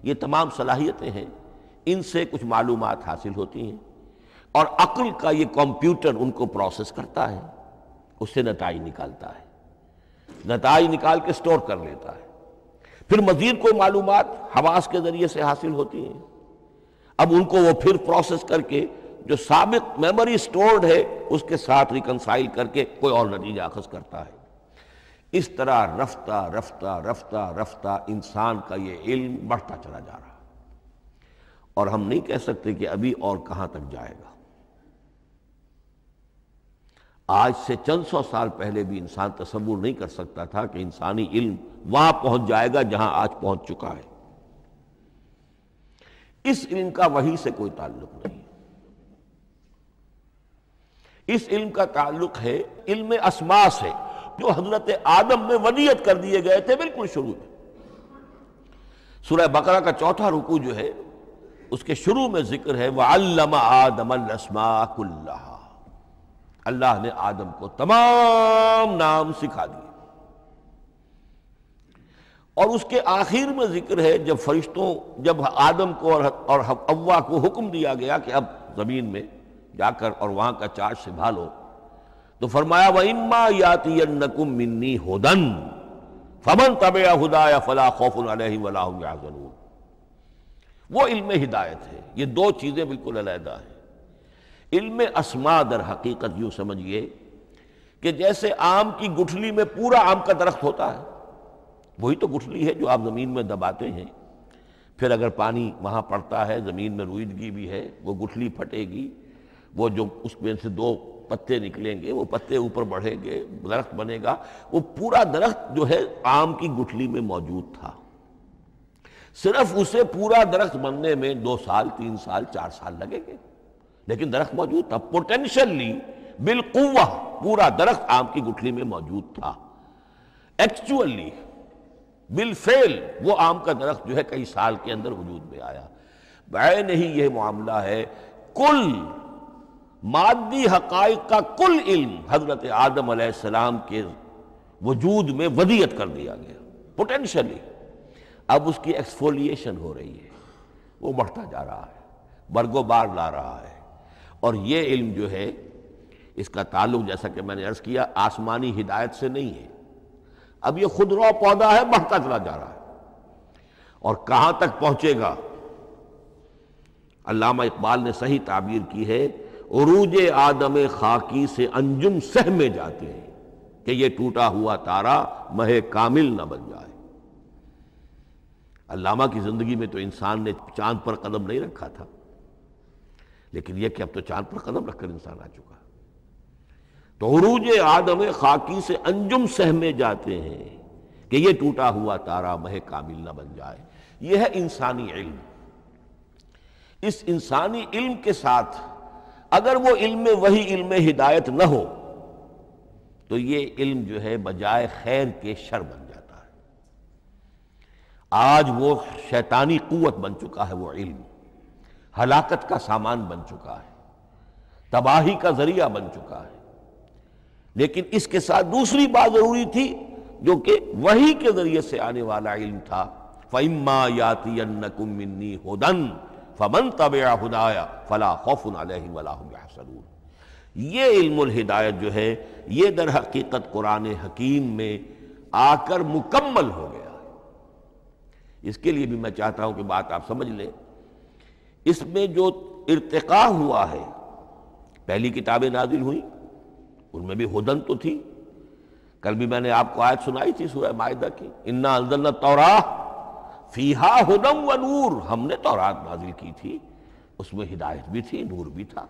یہ تمام صلاحیتیں ہیں، ان سے کچھ معلومات حاصل ہوتی ہیں، اور عقل کا یہ کمپیوٹر ان کو پروسیس کرتا ہے، اس سے نتائج نکالتا ہے، نتائج نکال کے سٹور کر لیتا ہے۔ پھر مزید کوئی معلومات حواس کے ذریعے سے حاصل ہوتی ہیں، اب ان کو وہ پھر پروسیس کر کے جو سابق میموری سٹورڈ ہے اس کے ساتھ ریکنسائل کر کے کوئی اور نتیجہ اخذ کرتا ہے۔ اس طرح رفتہ رفتہ رفتہ رفتہ انسان کا یہ علم بڑھتا چلا جا رہا، اور ہم نہیں کہہ سکتے کہ ابھی اور کہاں تک جائے گا۔ آج سے چند 100 سال پہلے بھی انسان تصور نہیں کر سکتا تھا کہ انسانی علم وہاں پہنچ جائے گا جہاں آج پہنچ چکا ہے۔ اس علم کا وحی سے کوئی تعلق نہیں، اس علم کا تعلق ہے علم اسماء سے، جو حضرت آدم میں ودیعت کر دیے گئے تھے بالکل شروع میں۔ سورہ بقرہ کا 4تھا رکوع جو ہے اس کے شروع میں ذکر ہے وَعَلَّمَ آدَمَ الْأَسْمَاءَ كُلَّهَا، اللہ نے آدم کو تمام نام سکھا دیے، اور اس کے آخر میں ذکر ہے جب آدم کو اور حوا کو حکم دیا گیا کہ اب زمین میں جا کر اور وہاں کا چارج سنبھالو، تو فرمایا وَإِمَّا يَأْتِيَنَّكُم مِّنِّي هُدًى فَمَن تَبِعَ هُدَايَ فَلَا خَوْفٌ عَلَيْهِمْ وَلَا هُمْ يَحْزَنُونَ۔ وہ علم ہدایت ہے، یہ دو چیزیں بالکل علیحدہ ہیں۔ علم اسماء در حقیقت یوں سمجھیے کہ جیسے آم کی گٹھلی میں پورا آم کا درخت ہوتا ہے، وہی تو گٹھلی ہے جو آپ زمین میں دباتے ہیں، پھر اگر پانی وہاں پڑتا ہے، زمین میں روئیدگی بھی ہے، وہ گٹھلی پھٹے گی، وہ جو اس میں سے دو پتے نکلیں گے، وہ پتے اوپر بڑھیں گے، درخت بنے گا۔ وہ پورا درخت جو ہے آم کی گٹھلی میں موجود تھا، صرف اسے پورا درخت بننے میں 2 سال 3 سال 4 سال لگیں گے، لیکن درخت موجود تھا، پوٹینشلی بالقوہ پورا درخت آم کی گٹھلی میں موجود تھا۔ ایکچولی بالفعل وہ آم کا درخت جو ہے کئی سال کے اندر وجود میں آیا۔ بعین ہی یہ معاملہ ہے، کل مادی حقائق کا کل علم حضرت آدم علیہ السلام کے وجود میں ودیعت کر دیا گیا پوٹینشلی۔ اب اس کی ایکسفولیشن ہو رہی ہے، وہ بڑھتا جا رہا ہے، برگ و بار لا رہا ہے، اور یہ علم جو ہے اس کا تعلق جیسا کہ میں نے عرض کیا آسمانی ہدایت سے نہیں ہے۔ اب یہ خود رو پودا ہے، بڑھتا چلا جا رہا ہے، اور کہاں تک پہنچے گا؟ علامہ اقبال نے صحیح تعبیر کی ہے، عروج آدم خاکی سے انجم سہمے جاتے ہیں کہ یہ ٹوٹا ہوا تارا مہ کامل نہ بن جائے۔ علامہ کی زندگی میں تو انسان نے چاند پر قدم نہیں رکھا تھا، لیکن یہ کہ اب تو چاند پر قدم رکھ کر انسان آ چکا۔ تو عروج آدم خاکی سے انجم سہمے جاتے ہیں کہ یہ ٹوٹا ہوا تارا مہ کامل نہ بن جائے۔ یہ ہے انسانی علم۔ اس انسانی علم کے ساتھ اگر وہ علم وہی علم ہدایت نہ ہو تو یہ علم جو ہے بجائے خیر کے شر بن جاتا ہے۔ آج وہ شیطانی قوت بن چکا ہے، وہ علم ہلاکت کا سامان بن چکا ہے، تباہی کا ذریعہ بن چکا ہے۔ لیکن اس کے ساتھ دوسری بات ضروری تھی جو کہ وحی کے ذریعے سے آنے والا علم تھا، فَإِمَّا يَأْتِيَنَّكُم مِّنِّي هُدًى فَمَن تَبِعَ هُدَايَ فَلَا خَوْفٌ عَلَيْهِمْ وَلَا هُمْ يَحْزَنُونَ۔ یہ علم الہدایت جو ہے یہ در حقیقت قرآن حکیم میں آ کر مکمل ہو گیا ہے۔ اس کے لیے بھی میں چاہتا ہوں کہ بات آپ سمجھ لیں، اس میں جو ارتقاء ہوا ہے، پہلی کتابیں نازل ہوئیں ان میں بھی ہدن تو تھی، کل بھی میں نے آپ کو آیت سنائی تھی سورہ مائدہ کی، انا انزلنا التوراۃ فیہا ہدی و نور، ہم نے تورات نازل کی تھی، اس میں ہدایت بھی تھی، نور بھی تھا۔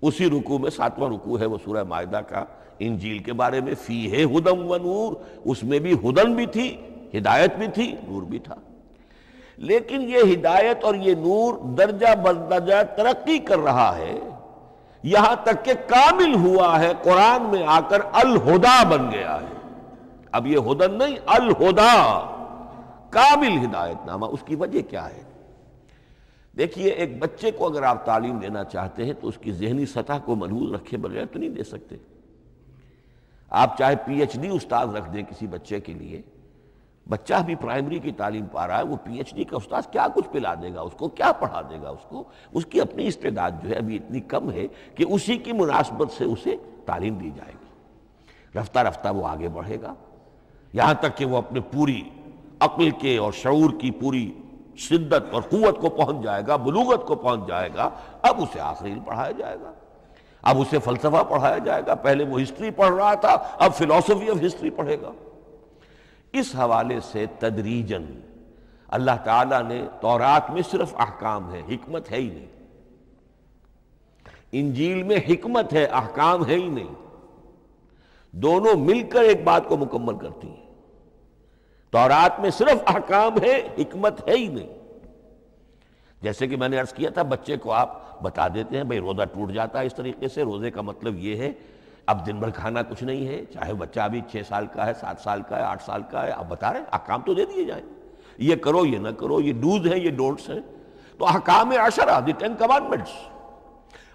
اسی رکوع میں 7واں رکوع ہے وہ سورہ مائدہ کا، انجیل کے بارے میں، فیہ ہدی و نور، اس میں بھی ہدن بھی تھی، ہدایت بھی تھی، نور بھی تھا۔ لیکن یہ ہدایت اور یہ نور درجہ بدرجہ ترقی کر رہا ہے، یہاں تک کہ کامل ہوا ہے، قرآن میں آ کر الہدا بن گیا ہے۔ اب یہ ہدن نہیں، الہدا، کامل ہدایت نامہ۔ اس کی وجہ کیا ہے؟ دیکھیے، ایک بچے کو اگر آپ تعلیم دینا چاہتے ہیں تو اس کی ذہنی سطح کو ملحوظ رکھے بغیر تو نہیں دے سکتے۔ آپ چاہے پی ایچ ڈی استاد رکھ دیں کسی بچے کے لیے، بچہ بھی پرائمری کی تعلیم پا رہا ہے، وہ پی ایچ ڈی کا استاد کیا کچھ پلا دے گا اس کو، کیا پڑھا دے گا اس کو؟ اس کی اپنی استعداد جو ہے ابھی اتنی کم ہے کہ اسی کی مناسبت سے اسے تعلیم دی جائے گی۔ رفتہ رفتہ وہ آگے بڑھے گا، یہاں تک کہ وہ اپنے پوری عقل کے اور شعور کی پوری شدت اور قوت کو پہنچ جائے گا، بلوغت کو پہنچ جائے گا۔ اب اسے آخری علم پڑھایا جائے گا، اب اسے فلسفہ پڑھایا جائے گا۔ پہلے وہ ہسٹری پڑھ رہا تھا، اب فلسفی آف ہسٹری پڑھے گا۔ اس حوالے سے تدریجاً اللہ تعالیٰ نے تورات میں صرف احکام ہے، حکمت ہے ہی نہیں۔ انجیل میں حکمت ہے، احکام ہے ہی نہیں۔ دونوں مل کر ایک بات کو مکمل کرتی ہیں۔ تورات میں صرف احکام ہے، حکمت ہے ہی نہیں۔ جیسے کہ میں نے عرض کیا تھا، بچے کو آپ بتا دیتے ہیں بھئی روزہ ٹوٹ جاتا ہے اس طریقے سے، روزے کا مطلب یہ ہے اب دن بھر کھانا کچھ نہیں ہے، چاہے بچہ ابھی 6 سال کا ہے، 7 سال کا ہے، 8 سال کا ہے، آپ بتا رہے ہیں احکام تو دے دیے جائیں، یہ کرو یہ نہ کرو، یہ ڈوز ہیں یہ ڈونٹس ہیں۔ تو احکام 10، دی 10 کمانڈمنٹس۔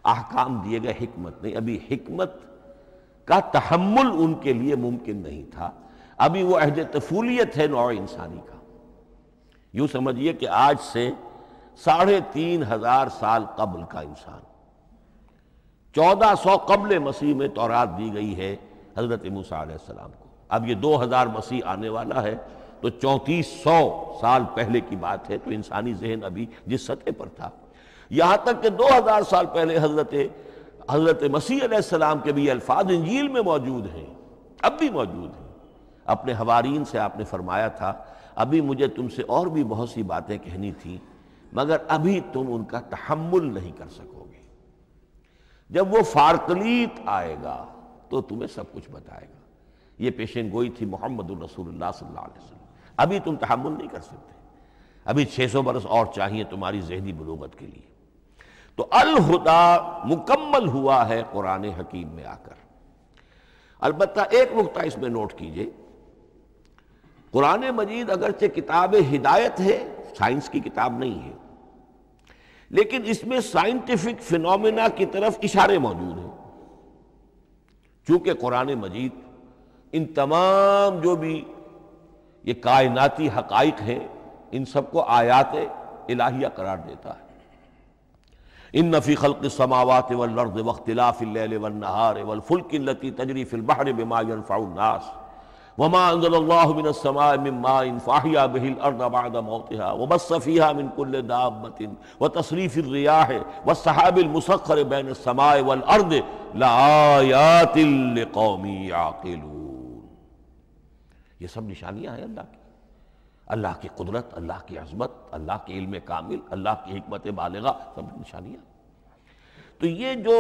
احکام دیے گئے، حکمت نہیں۔ ابھی حکمت کا تحمل ان کے لیے ممکن نہیں تھا، ابھی وہ عہد طفولیت ہے نوع انسانی کا۔ یوں سمجھیے کہ آج سے 3500 سال قبل کا انسان، 1400 قبل مسیح میں تورات دی گئی ہے حضرت موسیٰ علیہ السلام کو۔ اب یہ 2000 مسیح آنے والا ہے تو 3400 سال پہلے کی بات ہے، تو انسانی ذہن ابھی جس سطح پر تھا، یہاں تک کہ 2000 سال پہلے حضرت مسیح علیہ السلام کے بھی الفاظ انجیل میں موجود ہیں، اب بھی موجود ہیں۔ اپنے حوارین سے آپ نے فرمایا تھا ابھی مجھے تم سے اور بھی بہت سی باتیں کہنی تھیں، مگر ابھی تم ان کا تحمل نہیں کر سکو گے، جب وہ فارقلیت آئے گا تو تمہیں سب کچھ بتائے گا۔ یہ پیشن گوئی تھی محمد الرسول اللہ صلی اللہ علیہ وسلم۔ ابھی تم تحمل نہیں کر سکتے، ابھی 600 برس اور چاہیے تمہاری ذہنی بلوغت کے لیے۔ تو الہدا مکمل ہوا ہے قرآن حکیم میں آ کر۔ البتہ ایک نقطہ اس میں نوٹ کیجئے، قرآن مجید اگرچہ کتاب ہدایت ہے، سائنس کی کتاب نہیں ہے، لیکن اس میں سائنٹیفک فینومینا کی طرف اشارے موجود ہیں۔ چونکہ قرآن مجید ان تمام جو بھی یہ کائناتی حقائق ہیں، ان سب کو آیات الہیہ قرار دیتا ہے۔ ان فی خلق السماوات والارض واختلاف اللیل والنہار والفلک التی تجری فی البحر بما ينفع الناس وما انزل اللہ من السماء من ماء فاحیا به الارض بعد موتها وبث فیہا من کل دابۃ وتصریف الریاح والسحاب المسخر بین السماء والارض لآیات لقوم یعقلون۔ یہ سب نشانیاں ہیں اللہ کی قدرت، اللہ کی عظمت، اللہ کے علم کامل، اللہ کی حکمت بالغہ، سب نشانیاں۔ تو یہ جو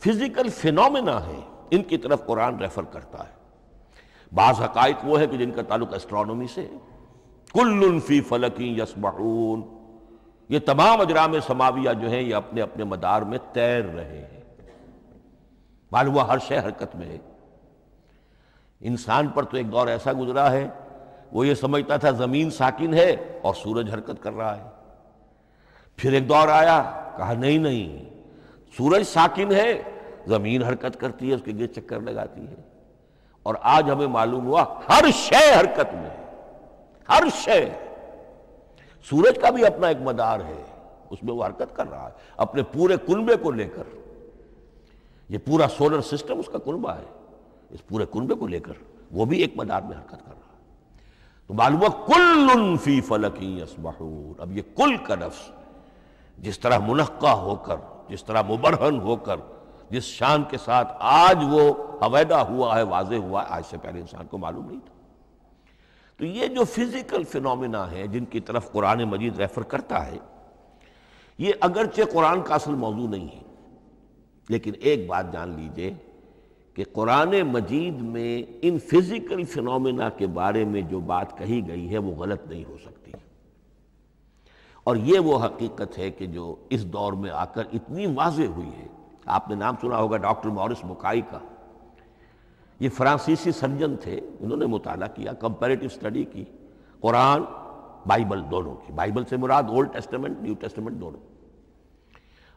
فزیکل فینومینا ہے ان کی طرف قرآن ریفر کرتا ہے۔ بعض حقائق وہ ہے کہ جن کا تعلق ایسٹرونومی سے ہے، کل فی فلک یسبحون، یہ تمام اجرام سماویہ جو ہیں یہ اپنے اپنے مدار میں تیر رہے ہیں، معلوم ہوا ہر شے حرکت میں ہے۔ انسان پر تو ایک دور ایسا گزرا ہے وہ یہ سمجھتا تھا زمین ساکن ہے اور سورج حرکت کر رہا ہے، پھر ایک دور آیا کہا نہیں سورج ساکن ہے، زمین حرکت کرتی ہے، اس کے گرد چکر لگاتی ہے، اور آج ہمیں معلوم ہوا ہر شے حرکت میں ہے، ہر شے۔ سورج کا بھی اپنا ایک مدار ہے، اس میں وہ حرکت کر رہا ہے اپنے پورے کنبے کو لے کر، یہ پورا سولر سسٹم اس کا کنبہ ہے، اس پورے کنبے کو لے کر وہ بھی ایک مدار میں حرکت کر رہا ہے۔ تو معلوم ہوا کل فی فلک یسبحون۔ اب یہ کل کا لفظ جس طرح منقع ہو کر، جس طرح مبرہن ہو کر، جس شان کے ساتھ آج وہ حویدہ ہوا ہے، واضح ہوا ہے، آج سے پہلے انسان کو معلوم نہیں تھا۔ تو یہ جو فزیکل فینومینا ہے جن کی طرف قرآن مجید ریفر کرتا ہے، یہ اگرچہ قرآن کا اصل موضوع نہیں ہے، لیکن ایک بات جان لیجئے کہ قرآن مجید میں ان فزیکل فینومینا کے بارے میں جو بات کہی گئی ہے وہ غلط نہیں ہو سکتی، اور یہ وہ حقیقت ہے کہ جو اس دور میں آ کر اتنی واضح ہوئی ہے۔ آپ نے نام سنا ہوگا ڈاکٹر مورس بکائی کا، یہ فرانسیسی سرجن تھے، انہوں نے مطالعہ کیا، کمپیریٹیو اسٹڈی کی قرآن بائبل دونوں کی، بائبل سے مراد اولڈ ٹیسٹمنٹ نیو ٹیسٹمنٹ دونوں،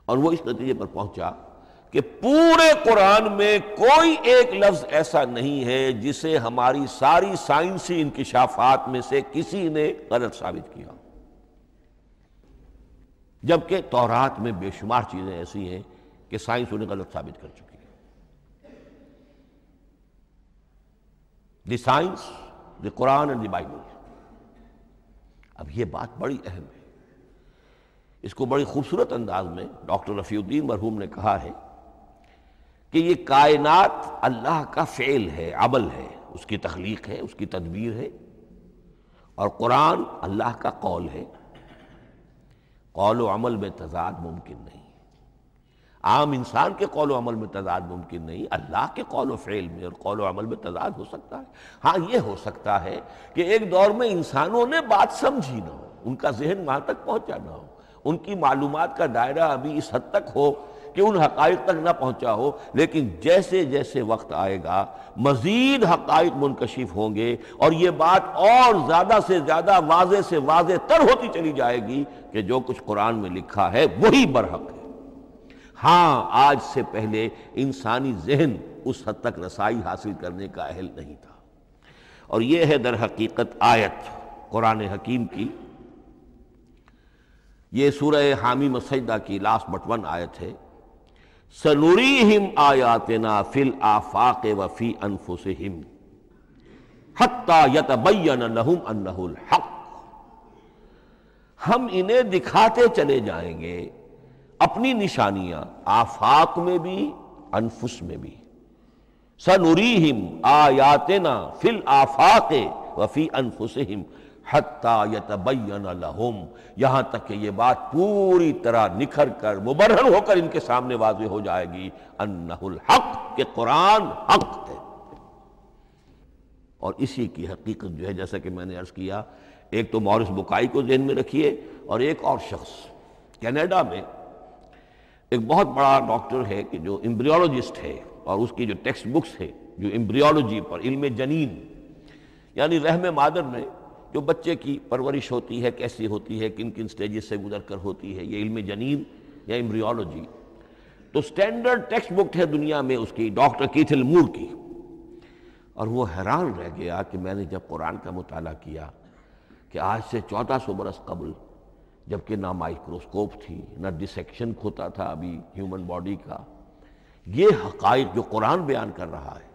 اور وہ اس نتیجے پر پہنچا کہ پورے قرآن میں کوئی ایک لفظ ایسا نہیں ہے جسے ہماری ساری سائنسی انکشافات میں سے کسی نے غلط ثابت کیا، جبکہ تورات میں بے شمار چیزیں ایسی ہیں کہ سائنس انہیں غلط ثابت کر چکی ہے۔ The science, the Quran and the Bible. اب یہ بات بڑی اہم ہے، اس کو بڑی خوبصورت انداز میں ڈاکٹر رفیع الدین مرحوم نے کہا ہے کہ یہ کائنات اللہ کا فعل ہے، عمل ہے، اس کی تخلیق ہے، اس کی تدبیر ہے، اور قرآن اللہ کا قول ہے۔ قول و عمل میں تضاد ممکن نہیں، عام انسان کے قول و عمل میں تضاد ممکن نہیں، اللہ کے قول و فعل میں اور قول و عمل میں تضاد ہو سکتا ہے۔ ہاں یہ ہو سکتا ہے کہ ایک دور میں انسانوں نے بات سمجھی نہ ہو، ان کا ذہن وہاں تک پہنچا نہ ہو، ان کی معلومات کا دائرہ ابھی اس حد تک ہو کہ ان حقائق تک نہ پہنچا ہو، لیکن جیسے جیسے وقت آئے گا مزید حقائق منکشف ہوں گے، اور یہ بات اور زیادہ سے زیادہ واضح سے واضح تر ہوتی چلی جائے گی کہ جو کچھ قرآن میں لکھا ہے وہی برحق ہے، ہاں آج سے پہلے انسانی ذہن اس حد تک رسائی حاصل کرنے کا اہل نہیں تھا۔ اور یہ ہے در حقیقت آیت قرآن حکیم کی، یہ سورہ حامیم السجدہ کی لاسٹ بٹ ون آیت ہے، سَنُرِيهِمْ آیاتنا فی الآفاق وفی انفسہم حتی یتبین لہم انہ الحق، ہم انہیں دکھاتے چلے جائیں گے اپنی نشانیاں آفاق میں بھی انفس میں بھی، سَنُرِيهِمْ آیاتنا فی الآفاق وفی انفسہم حتی یتبین لہم، یہاں تک کہ یہ بات پوری طرح نکھر کر مبرہن ہو کر ان کے سامنے واضح ہو جائے گی انہ الحق، کہ قرآن حق ہے۔ اور اسی کی حقیقت جو ہے جیسا کہ میں نے عرض کیا، ایک تو مورس بکائی کو ذہن میں رکھیے، اور ایک اور شخص کینیڈا میں ایک بہت بڑا ڈاکٹر ہے کہ جو ایمبریولوجسٹ ہے، اور اس کی جو ٹیکسٹ بکس ہے جو ایمبریولوجی پر، علم جنین یعنی رحم مادر میں جو بچے کی پرورش ہوتی ہے کیسی ہوتی ہے، کن کن سٹیجز سے گزر کر ہوتی ہے، یہ علم جنین یا ایمبریولوجی، تو سٹینڈرڈ ٹیکسٹ بک ہے دنیا میں اس کی، ڈاکٹر کیتھل مور کی۔ اور وہ حیران رہ گیا کہ میں نے جب قرآن کا مطالعہ کیا کہ آج سے 1400 برس قبل، جبکہ نہ مائکروسکوپ تھی، نہ ڈسیکشن ہوتا تھا ابھی ہیومن باڈی کا، یہ حقائق جو قرآن بیان کر رہا ہے،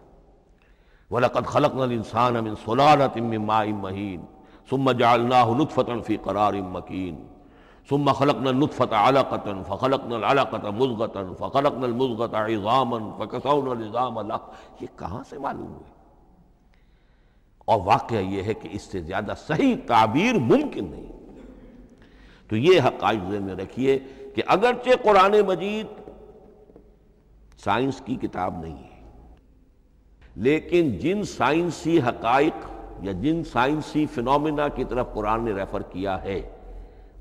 وَلَقَدْ خَلَقْنَا الْإِنسَانَ مِنْ صُلَالَةٍ مِّن مَّاءٍ مَّهِينٍ ثُمَّ جَعَلْنَاهُ نُطْفَةً فِي قَرَارٍ مَّكِينٍ ثُمَّ خَلَقْنَا النُّطْفَةَ عَلَقَةً فَخَلَقْنَا الْعَلَقَةَ مُضْغَةً فَخَلَقْنَا الْمُضْغَةَ عِظَامًا فَكَسَوْنَا الْعِظَامَ لَحْمًا، یہ کہاں سے معلوم ہوئے؟ اور واقعہ یہ ہے کہ اس سے زیادہ صحیح تعبیر ممکن نہیں۔ تو یہ حقائق ذہن میں رکھیے کہ اگرچہ قرآن مجید سائنس کی کتاب نہیں ہے، لیکن جن سائنسی حقائق یا جن سائنسی فینومینا کی طرف قرآن نے ریفر کیا ہے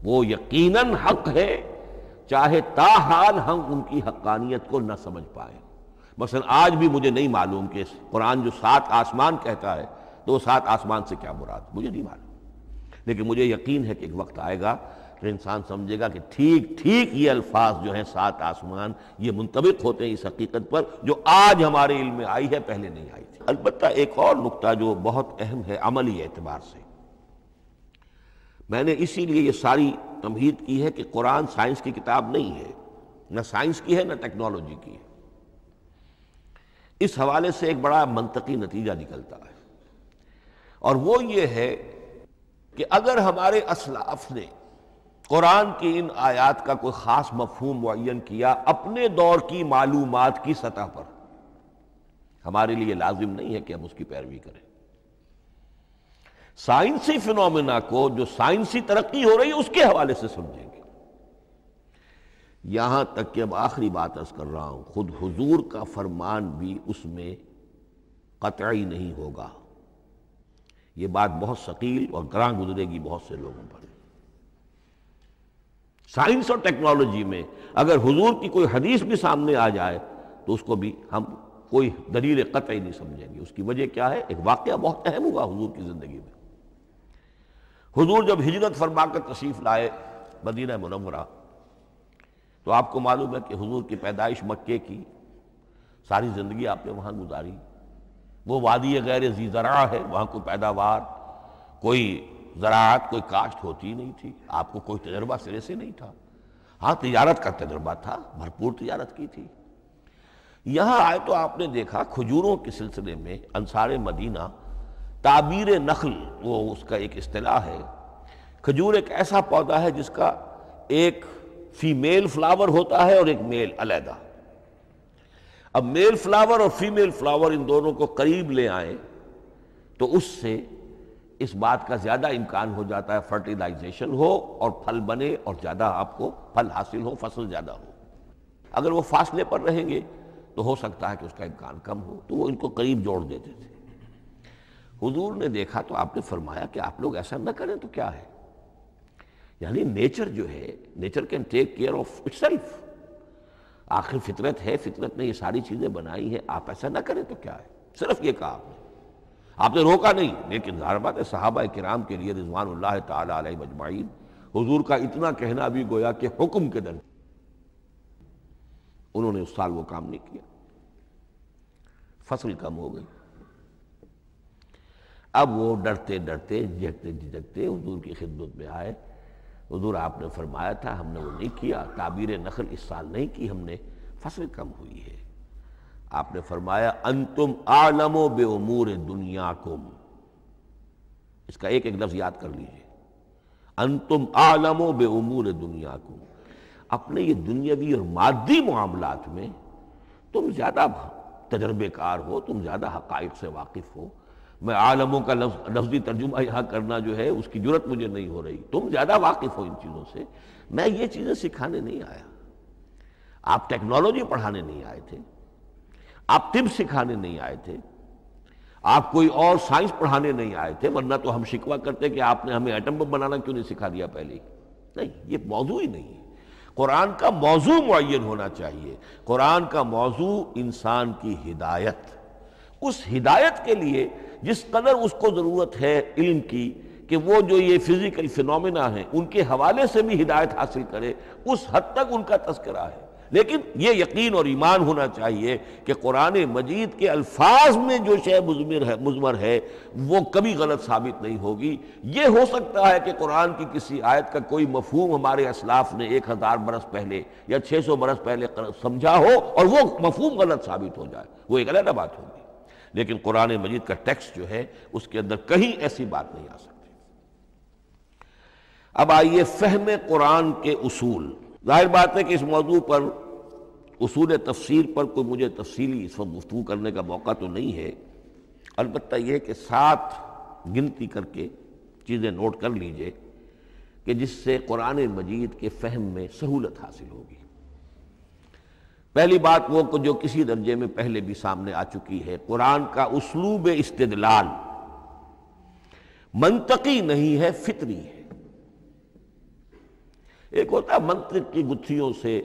وہ یقیناً حق ہے، چاہے تاحال ہم ان کی حقانیت کو نہ سمجھ پائیں۔ مثلا آج بھی مجھے نہیں معلوم کہ قرآن جو 7 آسمان کہتا ہے تو وہ 7 آسمان سے کیا مراد، مجھے نہیں معلوم، لیکن مجھے یقین ہے کہ ایک وقت آئے گا کہ انسان سمجھے گا کہ ٹھیک ٹھیک یہ الفاظ جو ہیں 7 آسمان یہ منطبق ہوتے ہیں اس حقیقت پر جو آج ہمارے علم میں آئی ہے، پہلے نہیں آئی تھی۔ البتہ ایک اور نقطہ جو بہت اہم ہے عملی اعتبار سے، میں نے اسی لیے یہ ساری تمہید کی ہے کہ قرآن سائنس کی کتاب نہیں ہے، نہ سائنس کی ہے نہ ٹیکنالوجی کی ہے۔ اس حوالے سے ایک بڑا منطقی نتیجہ نکلتا ہے، اور وہ یہ ہے کہ اگر ہمارے اسلاف نے قرآن کی ان آیات کا کوئی خاص مفہوم معین کیا اپنے دور کی معلومات کی سطح پر، ہمارے لیے لازم نہیں ہے کہ ہم اس کی پیروی کریں۔ سائنسی فینومینا کو جو سائنسی ترقی ہو رہی ہے اس کے حوالے سے سمجھیں گے۔ یہاں تک کہ اب آخری بات عرض کر رہا ہوں، خود حضور کا فرمان بھی اس میں قطعی نہیں ہوگا۔ یہ بات بہت ثقیل اور گراں گزرے گی بہت سے لوگوں پر۔ سائنس اور ٹیکنالوجی میں اگر حضور کی کوئی حدیث بھی سامنے آ جائے تو اس کو بھی ہم کوئی دلیل قطعی نہیں سمجھیں گے۔ اس کی وجہ کیا ہے؟ ایک واقعہ بہت اہم ہوا حضور کی زندگی میں۔ حضور جب ہجرت فرما کر تشریف لائے مدینہ منورہ، تو آپ کو معلوم ہے کہ حضور کی پیدائش مکے کی، ساری زندگی آپ نے وہاں گزاری۔ وہ وادی غیر ذی زرع ہے، وہاں کوئی پیداوار، کوئی زراعت، کوئی کاشت ہوتی نہیں تھی، آپ کو کوئی تجربہ سرے سے نہیں تھا۔ ہاں تجارت کا تجربہ تھا، بھرپور تجارت کی تھی۔ یہاں آئے تو آپ نے دیکھا کھجوروں کے سلسلے میں انصار مدینہ تعبیر نخل، وہ اس کا ایک اصطلاح ہے، کھجور ایک ایسا پودا ہے جس کا ایک فیمیل فلاور ہوتا ہے اور ایک میل علیحدہ۔ اب میل فلاور اور فیمیل فلاور ان دونوں کو قریب لے آئیں تو اس سے اس بات کا زیادہ امکان ہو جاتا ہے فرٹیلائزیشن ہو اور پھل بنے اور زیادہ آپ کو پھل حاصل ہو، فصل زیادہ ہو۔ اگر وہ فاصلے پر رہیں گے تو ہو سکتا ہے کہ اس کا امکان کم ہو، تو وہ ان کو قریب جوڑ دیتے تھے۔ حضور نے دیکھا تو آپ نے فرمایا کہ آپ لوگ ایسا نہ کریں تو کیا ہے، یعنی نیچر جو ہے، nature can take care of it self, آخر فطرت ہے، فطرت نے یہ ساری چیزیں بنائی ہیں، آپ ایسا نہ کریں تو کیا ہے۔ صرف یہ کہا آپ نے روکا نہیں، لیکن ظاہر بات ہے صحابہ کرام کے لیے رضوان اللہ تعالی علیہ مجمعین حضور کا اتنا کہنا بھی گویا کہ حکم کے درمیان۔ انہوں نے اس سال وہ کام نہیں کیا، فصل کم ہو گئی۔ اب وہ ڈرتے ڈرتے جھجکتے جھجکتے حضور کی خدمت میں آئے۔ حضور آپ نے فرمایا تھا ہم نے وہ نہیں کیا، تعبیر نخل اس سال نہیں کی ہم نے، فصل کم ہوئی ہے۔ آپ نے فرمایا انتم اعلم بامور دنیاکم، اس کا ایک ایک لفظ یاد کر لیجئے، انتم اعلم بامور دنیاکم، اپنے یہ دنیاوی اور مادی معاملات میں تم زیادہ تجربے کار ہو، تم زیادہ حقائق سے واقف ہو۔ میں عالموں کا لفظی ترجمہ یہاں کرنا جو ہے اس کی جرت مجھے نہیں ہو رہی، تم زیادہ واقف ہو ان چیزوں سے، میں یہ چیزیں سکھانے نہیں آیا۔ آپ ٹیکنالوجی پڑھانے نہیں آئے تھے، آپ طب سکھانے نہیں آئے تھے، آپ کوئی اور سائنس پڑھانے نہیں آئے تھے، ورنہ تو ہم شکوہ کرتے کہ آپ نے ہمیں ایٹم بم بنانا کیوں نہیں سکھا دیا پہلے ہی۔ نہیں، یہ موضوع ہی نہیں ہے۔ قرآن کا موضوع معین ہونا چاہیے۔ قرآن کا موضوع انسان کی ہدایت، اس ہدایت کے لیے جس قدر اس کو ضرورت ہے علم کی کہ وہ جو یہ فزیکل فینومینا ہیں ان کے حوالے سے بھی ہدایت حاصل کرے، اس حد تک ان کا تذکرہ ہے۔ لیکن یہ یقین اور ایمان ہونا چاہیے کہ قرآن مجید کے الفاظ میں جو شے مضمر ہے وہ کبھی غلط ثابت نہیں ہوگی۔ یہ ہو سکتا ہے کہ قرآن کی کسی آیت کا کوئی مفہوم ہمارے اسلاف نے 1000 برس پہلے یا 600 برس پہلے سمجھا ہو اور وہ مفہوم غلط ثابت ہو جائے، وہ ایک علیحدہ بات ہوگی، لیکن قرآن مجید کا ٹیکسٹ جو ہے اس کے اندر کہیں ایسی بات نہیں آ سکتی۔ اب آئیے فہم قرآن کے اصول۔ ظاہر بات ہے کہ اس موضوع پر اصول تفسیر پر کوئی مجھے تفصیلی اس وقت گفتگو کرنے کا موقع تو نہیں ہے، البتہ یہ کہ 7 گنتی کر کے چیزیں نوٹ کر لیجئے کہ جس سے قرآن مجید کے فہم میں سہولت حاصل ہوگی۔ پہلی بات وہ جو کسی درجے میں پہلے بھی سامنے آ چکی ہے، قرآن کا اسلوب استدلال منطقی نہیں ہے، فطری ہے۔ ایک ہوتا ہے منطق کی گتھیوں سے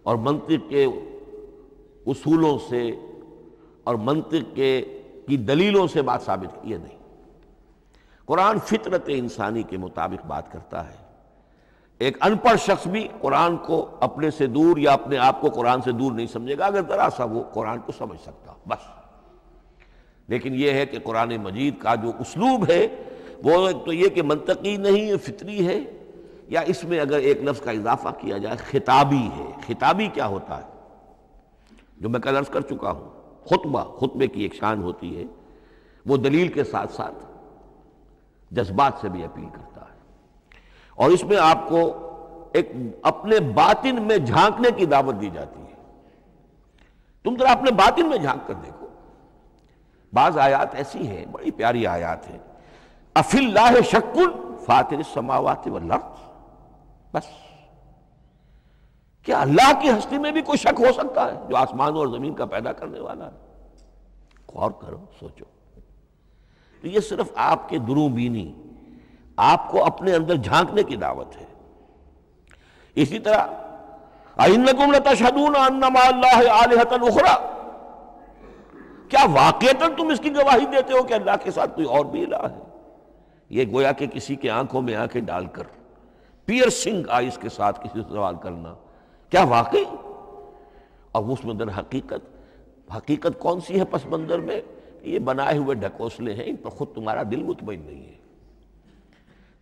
اور منطق کے اصولوں سے اور منطق کی دلیلوں سے بات ثابت کی، یہ نہیں۔ قرآن فطرت انسانی کے مطابق بات کرتا ہے۔ ایک ان پڑھ شخص بھی قرآن کو اپنے سے دور یا اپنے آپ کو قرآن سے دور نہیں سمجھے گا اگر ذرا سا وہ قرآن کو سمجھ سکتا بس۔ لیکن یہ ہے کہ قرآن مجید کا جو اسلوب ہے وہ ایک تو یہ کہ منطقی نہیں، فطری ہے، یا اس میں اگر ایک لفظ کا اضافہ کیا جائے خطابی ہے۔ خطابی کیا ہوتا ہے؟ جو میں کل عرض کر چکا ہوں، خطبے کی ایک شان ہوتی ہے، وہ دلیل کے ساتھ ساتھ جذبات سے بھی اپیل کرتا ہے، اور اس میں آپ کو ایک اپنے باطن میں جھانکنے کی دعوت دی جاتی ہے۔ تم ذرا اپنے باطن میں جھانک کر دیکھو۔ بعض آیات ایسی ہیں، بڑی پیاری آیات ہیں، افی اللہ شک فاطر السماوات والارض، بس کیا اللہ کی ہستی میں بھی کوئی شک ہو سکتا ہے جو آسمان اور زمین کا پیدا کرنے والا ہے؟ غور کرو، سوچو۔ تو یہ صرف آپ کے دروں بینی، آپ کو اپنے اندر جھانکنے کی دعوت ہے۔ اسی طرح اَإِنَّكُمْ لَتَشْهَدُونَ أَنَّ مَعَ اللَّهِ آلِهَةً أُخْرَىٰ، کیا واقعتاً تم اس کی گواہی دیتے ہو کہ اللہ کے ساتھ کوئی اور بھی الہ ہے؟ یہ گویا کہ کسی کے آنکھوں میں آنکھیں ڈال کر پیئرسنگ آئیز کے ساتھ کسی سے سوال کرنا، کیا واقعی؟ اور اس میں در حقیقت کون سی ہے پس منظر میں؟ یہ بنائے ہوئے ڈھکوسلے ہیں، ان پر خود تمہارا دل مطمئن نہیں ہے۔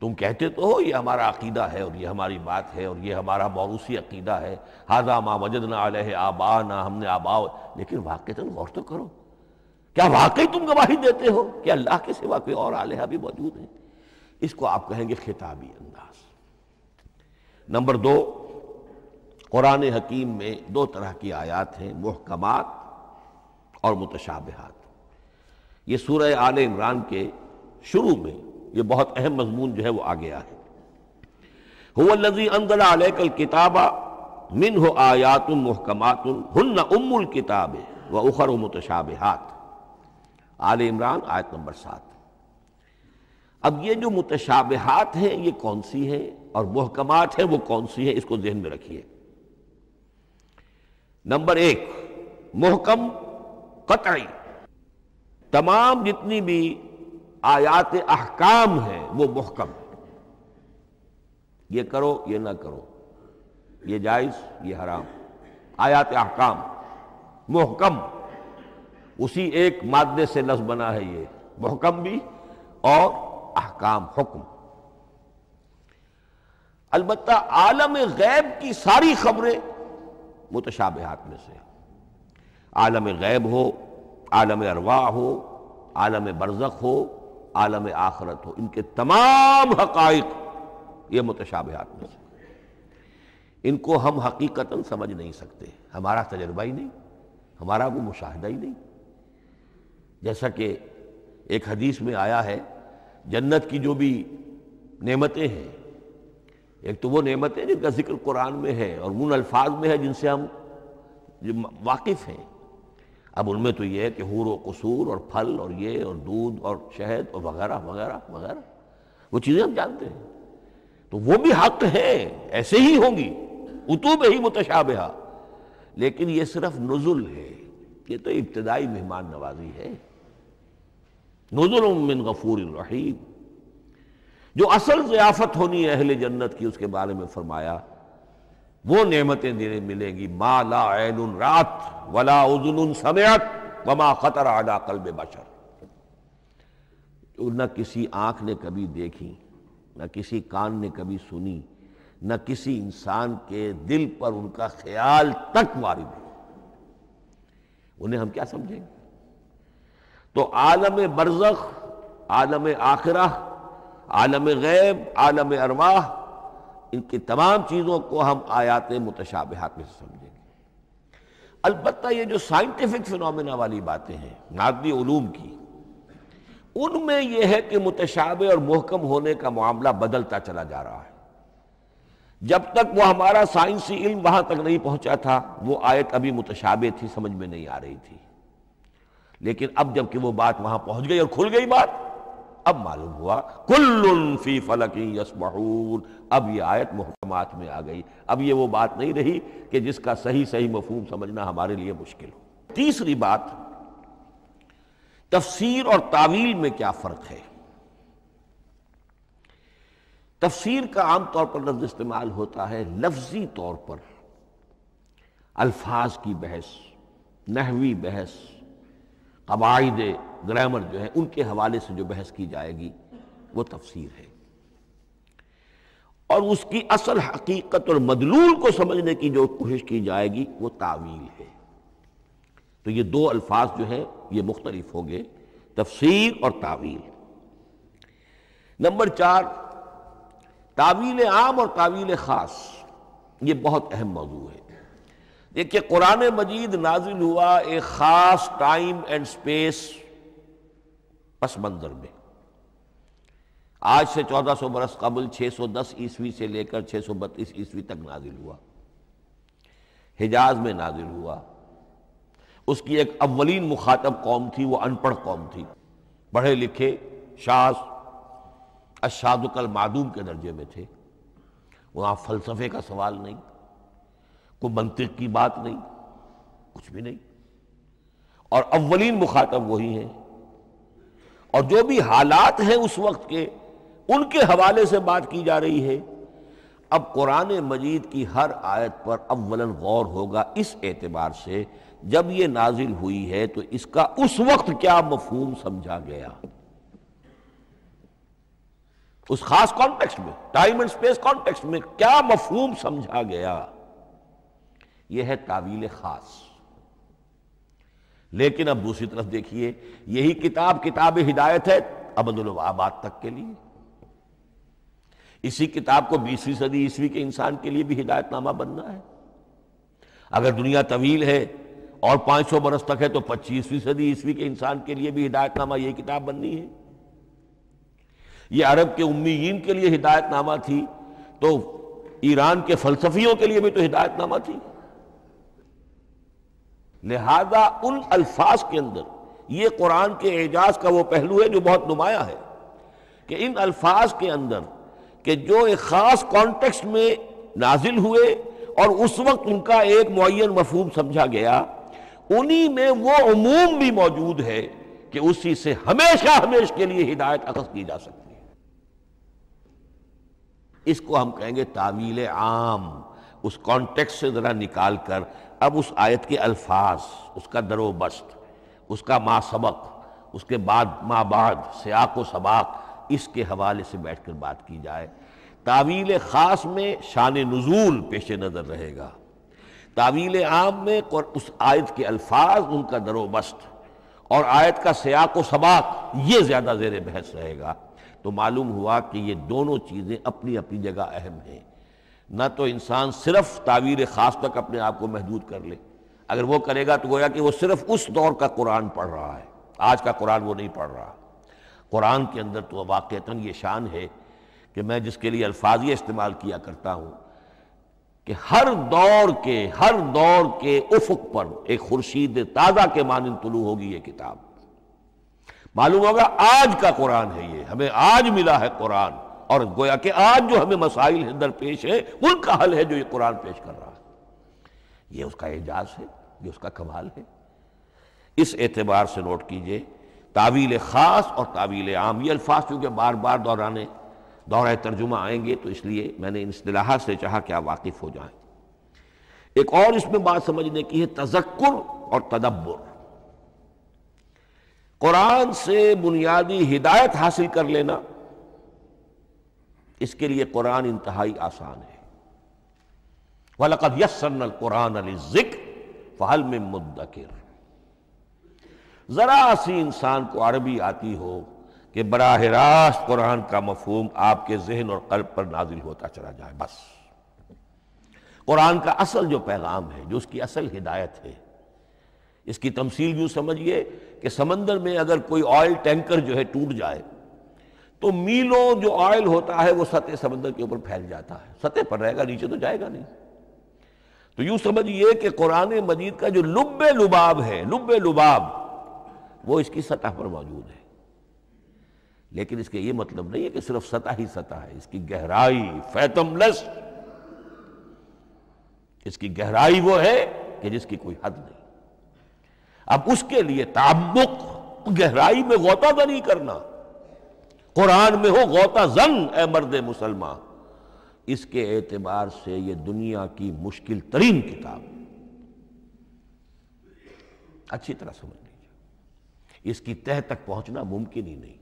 تم کہتے تو ہو یہ ہمارا عقیدہ ہے اور یہ ہماری بات ہے اور یہ ہمارا موروثی عقیدہ ہے، ھذا ما وجدنا علیہ آباءنا، ہم نے آباء، لیکن واقعتاً غور تو کرو، کیا واقعی تم گواہی دیتے ہو کہ اللہ کے سوا کوئی اور الہ بھی موجود ہیں؟ اس کو آپ کہیں گے خطابی انداز۔ نمبر 2، قرآن حکیم میں 2 طرح کی آیات ہیں، محکمات اور متشابہات۔ یہ سورہ آل عمران کے شروع میں یہ بہت اہم مضمون جو ہے وہ آ گیا ہے۔ هو الذی انزل علیک الکتاب منہ آیات محکمات ہن ام الکتاب واخر متشابہات، آل عمران آیت نمبر 7۔ اب یہ جو متشابہات ہیں یہ کون سی ہیں اور محکمات ہیں وہ کون سی ہیں، اس کو ذہن میں رکھیے۔ نمبر 1، محکم قطعی، تمام جتنی بھی آیات احکام ہیں وہ محکم ہیں، یہ کرو یہ نہ کرو، یہ جائز یہ حرام، آیات احکام محکم، اسی ایک مادے سے لفظ بنا ہے یہ، محکم بھی اور احکام حکم۔ البتہ عالم غیب کی ساری خبریں متشابہات میں سے، عالم غیب ہو، عالم ارواح ہو، عالم برزخ ہو، عالم آخرت ہو، ان کے تمام حقائق یہ متشابہات میں سے، ان کو ہم حقیقتاً سمجھ نہیں سکتے، ہمارا تجربہ ہی نہیں، ہمارا کوئی مشاہدہ ہی نہیں۔ جیسا کہ ایک حدیث میں آیا ہے، جنت کی جو بھی نعمتیں ہیں، ایک تو وہ نعمتیں جن کا ذکر قرآن میں ہے اور ان الفاظ میں ہے جن سے ہم واقف ہیں۔ اب ان میں تو یہ ہے کہ حور و قصور اور پھل اور یہ اور دودھ اور شہد اور وغیرہ وغیرہ وغیرہ، وہ چیزیں ہم جانتے ہیں، تو وہ بھی حق ہیں، ایسے ہی ہوں گی، اتوب ہی متشابہہ، لیکن یہ صرف نزل ہے، یہ تو ابتدائی مہمان نوازی ہے، نزل من غفور رحیم۔ جو اصل ضیافت ہونی ہے اہل جنت کی، اس کے بارے میں فرمایا وہ نعمتیں ملیں گی ما لا عین رات ولا اذن سمعت وما خطر علی قلب بشر، جو نہ کسی آنکھ نے کبھی دیکھی، نہ کسی کان نے کبھی سنی، نہ کسی انسان کے دل پر ان کا خیال تک وارد ہو، انہیں ہم کیا سمجھیں گے؟ تو عالم برزخ، عالم آخرہ، عالم غیب، عالم ارواح، ان کی تمام چیزوں کو ہم آیات متشابہات میں سے سمجھیں گے۔ البتہ یہ جو سائنٹیفک فینومینا والی باتیں ہیں مادی علوم کی، ان میں یہ ہے کہ متشابہ اور محکم ہونے کا معاملہ بدلتا چلا جا رہا ہے۔ جب تک وہ ہمارا سائنسی علم وہاں تک نہیں پہنچا تھا، وہ آیت ابھی متشابہ تھی، سمجھ میں نہیں آ رہی تھی، لیکن اب جب کہ وہ بات وہاں پہنچ گئی اور کھل گئی بات، اب معلوم ہوا کل فی فلک یسبحون، اب یہ آیت محکمات میں آ گئی، اب یہ وہ بات نہیں رہی کہ جس کا صحیح مفہوم سمجھنا ہمارے لیے مشکل ہو۔ تیسری بات، تفسیر اور تعویل میں کیا فرق ہے؟ تفسیر کا عام طور پر لفظ استعمال ہوتا ہے لفظی طور پر، الفاظ کی بحث، نحوی بحث، قواعد گرامر جو ہے ان کے حوالے سے جو بحث کی جائے گی وہ تفسیر ہے، اور اس کی اصل حقیقت اور مدلول کو سمجھنے کی جو کوشش کی جائے گی وہ تعویل ہے۔ تو یہ دو الفاظ جو ہیں یہ مختلف ہوں گے، تفسیر اور تعویل۔ نمبر 4، تعویل عام اور تعویل خاص، یہ بہت اہم موضوع ہے۔ دیکھیے قرآن مجید نازل ہوا ایک خاص ٹائم اینڈ سپیس پس منظر میں، آج سے 1400 برس قبل 610 عیسوی سے لے کر 632 عیسوی تک نازل ہوا، حجاز میں نازل ہوا۔ اس کی ایک اولین مخاطب قوم تھی، وہ ان پڑھ قوم تھی، پڑھے لکھے شاذ الشاذ المعدوم کے درجے میں تھے، وہاں فلسفے کا سوال نہیں، کوئی منطق کی بات نہیں، کچھ بھی نہیں، اور اولین مخاطب وہی ہیں، اور جو بھی حالات ہیں اس وقت کے ان کے حوالے سے بات کی جا رہی ہے۔ اب قرآن مجید کی ہر آیت پر اولاً غور ہوگا اس اعتبار سے جب یہ نازل ہوئی ہے تو اس کا اس وقت کیا مفہوم سمجھا گیا، اس خاص کانٹیکسٹ میں، ٹائم اینڈ سپیس کانٹیکسٹ میں کیا مفہوم سمجھا گیا، یہ ہے تعویل خاص۔ لیکن اب دوسری طرف دیکھیے، یہی کتاب ہدایت ہے ابد الآباد تک کے لیے، اسی کتاب کو 20ویں صدی عیسوی کے انسان کے لیے بھی ہدایت نامہ بننا ہے۔ اگر دنیا طویل ہے اور 500 برس تک ہے تو 25ویں صدی عیسوی کے انسان کے لیے بھی ہدایت نامہ یہی کتاب بننی ہے۔ یہ عرب کے امیین کے لیے ہدایت نامہ تھی تو ایران کے فلسفیوں کے لیے بھی تو ہدایت نامہ تھی۔ لہذا ان الفاظ کے اندر یہ قرآن کے اعجاز کا وہ پہلو ہے جو بہت نمایاں ہے کہ ان الفاظ کے اندر کہ جو ایک خاص کانٹیکسٹ میں نازل ہوئے اور اس وقت ان کا ایک معین مفہوم سمجھا گیا، انہی میں وہ عموم بھی موجود ہے کہ اسی سے ہمیشہ کے لیے ہدایت اخذ کی جا سکتی ہے۔ اس کو ہم کہیں گے تعویل عام، اس کانٹیکس سے ذرا نکال کر اب اس آیت کے الفاظ، اس کا در و بست، اس کا ما سبق، اس کے بعد ما بعد، سیاق و سباق، اس کے حوالے سے بیٹھ کر بات کی جائے۔ تاویل خاص میں شان نزول پیش نظر رہے گا، تاویل عام میں اس آیت کے الفاظ، ان کا در و بست اور آیت کا سیاق و سباق، یہ زیادہ زیر بحث رہے گا۔ تو معلوم ہوا کہ یہ دونوں چیزیں اپنی اپنی جگہ اہم ہیں۔ نہ تو انسان صرف تعبیر خاص تک اپنے آپ کو محدود کر لے، اگر وہ کرے گا تو گویا کہ وہ صرف اس دور کا قرآن پڑھ رہا ہے، آج کا قرآن وہ نہیں پڑھ رہا۔ قرآن کے اندر تو واقعتاً یہ شان ہے کہ میں جس کے لیے الفاظ یہ استعمال کیا کرتا ہوں کہ ہر دور کے افق پر ایک خورشید تازہ کے مانند طلوع ہوگی یہ کتاب۔ معلوم ہوگا آج کا قرآن ہے، یہ ہمیں آج ملا ہے قرآن، اور گویا کہ آج جو ہمیں مسائل درپیش ہے ان کا حل ہے جو یہ قرآن پیش کر رہا ہے۔ یہ اس کا اعجاز ہے، یہ اس کا کمال ہے۔ اس اعتبار سے نوٹ کیجئے تعویل خاص اور تعویل عام، یہ الفاظ کیونکہ بار بار دورہ ترجمہ آئیں گے تو اس لیے میں نے ان اصطلاحات سے چاہا کہ آپ واقف ہو جائیں۔ ایک اور اس میں بات سمجھنے کی ہے تذکر اور تدبر۔ قرآن سے بنیادی ہدایت حاصل کر لینا، اس کے لیے قرآن انتہائی آسان ہے۔ وَلَقَدْ يَسَّرْنَا الْقُرْآنَ لِلذِّكْرِ فَهَلْ مِن مُدَّكِرٍ۔ ذرا سی انسان کو عربی آتی ہو کہ براہ راست قرآن کا مفہوم آپ کے ذہن اور قلب پر نازل ہوتا چلا جائے، بس قرآن کا اصل جو پیغام ہے، جو اس کی اصل ہدایت ہے، اس کی تمثیل یوں سمجھیے کہ سمندر میں اگر کوئی آئل ٹینکر جو ہے ٹوٹ جائے تو میلوں جو آئل ہوتا ہے وہ سطح سمندر کے اوپر پھیل جاتا ہے، سطح پر رہے گا، نیچے تو جائے گا نہیں۔ تو یوں سمجھیے کہ قرآن مجید کا جو لب لباب ہے، لب لباب، وہ اس کی سطح پر موجود ہے، لیکن اس کے یہ مطلب نہیں ہے کہ صرف سطح ہی سطح ہے، اس کی گہرائی فیتم لس، اس کی گہرائی وہ ہے کہ جس کی کوئی حد نہیں۔ اب اس کے لیے تعمق، گہرائی میں غوطہ زنی کرنا، قرآن میں ہو غوطہ زن اے مرد مسلمان، اس کے اعتبار سے یہ دنیا کی مشکل ترین کتاب، اچھی طرح سمجھ لیجیے، اس کی تہہ تک پہنچنا ممکن ہی نہیں۔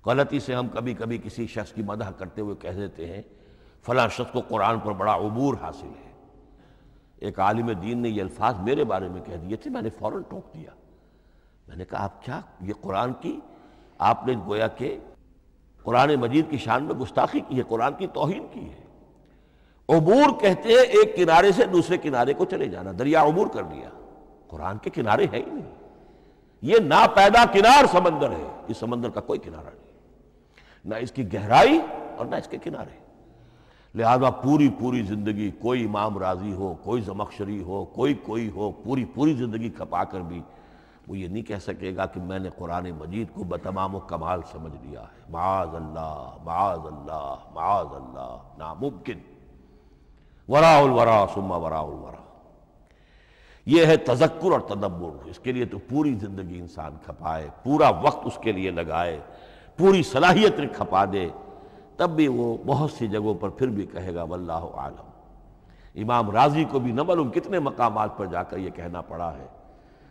غلطی سے ہم کبھی کبھی کسی شخص کی مدح کرتے ہوئے کہہ دیتے ہیں فلاں شخص کو قرآن پر بڑا عبور حاصل ہے۔ ایک عالم دین نے یہ الفاظ میرے بارے میں کہہ دیے تھے، میں نے فوراً ٹوک دیا۔ میں نے کہا آپ کیا، یہ قرآن کی آپ نے گویا کہ قرآن مجید کی شان میں گستاخی کی ہے، قرآن کی توہین کی ہے۔ عبور کہتے ہیں ایک کنارے سے دوسرے کنارے کو چلے جانا، دریا عبور کر لیا، قرآن کے کنارے ہے ہی نہیں، یہ ناپیدا کنار سمندر ہے، اس سمندر کا کوئی کنارہ نہیں، نہ اس کی گہرائی اور نہ اس کے کنارے۔ لہذا پوری زندگی کوئی امام راضی ہو، کوئی زمخشری ہو، کوئی ہو، پوری زندگی کھپا کر بھی وہ یہ نہیں کہہ سکے گا کہ میں نے قرآن مجید کو بتمام و کمال سمجھ لیا ہے۔ معاذ اللہ، معاذ اللہ، معاذ اللہ، ناممکن۔ وراء الورا ثم وراء الورا، یہ ہے تذکر اور تدبر۔ اس کے لیے تو پوری زندگی انسان کھپائے، پورا وقت اس کے لیے لگائے، پوری صلاحیت کھپا دے، تب بھی وہ بہت سی جگہوں پر پھر بھی کہے گا واللہ عالم۔ امام رازی کو بھی نہ معلوم کتنے مقامات پر جا کر یہ کہنا پڑا ہے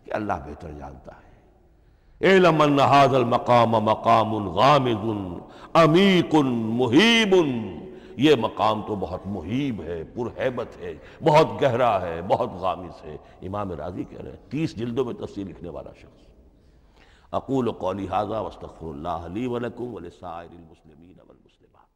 کہ اللہ بہتر جانتا ہے۔ اعلم ان ھذا المقام مقام غامض عمیق محیب، یہ مقام تو بہت محیب ہے، پرہیبت ہے، بہت گہرا ہے، بہت غامض ہے۔ امام رازی کہہ رہے ہیں، 30 جلدوں میں تفسیر لکھنے والا شخص۔ اقول قولی ھذا واستغفر اللہ لی ولکم ولسائر المسلمین والمسلمات۔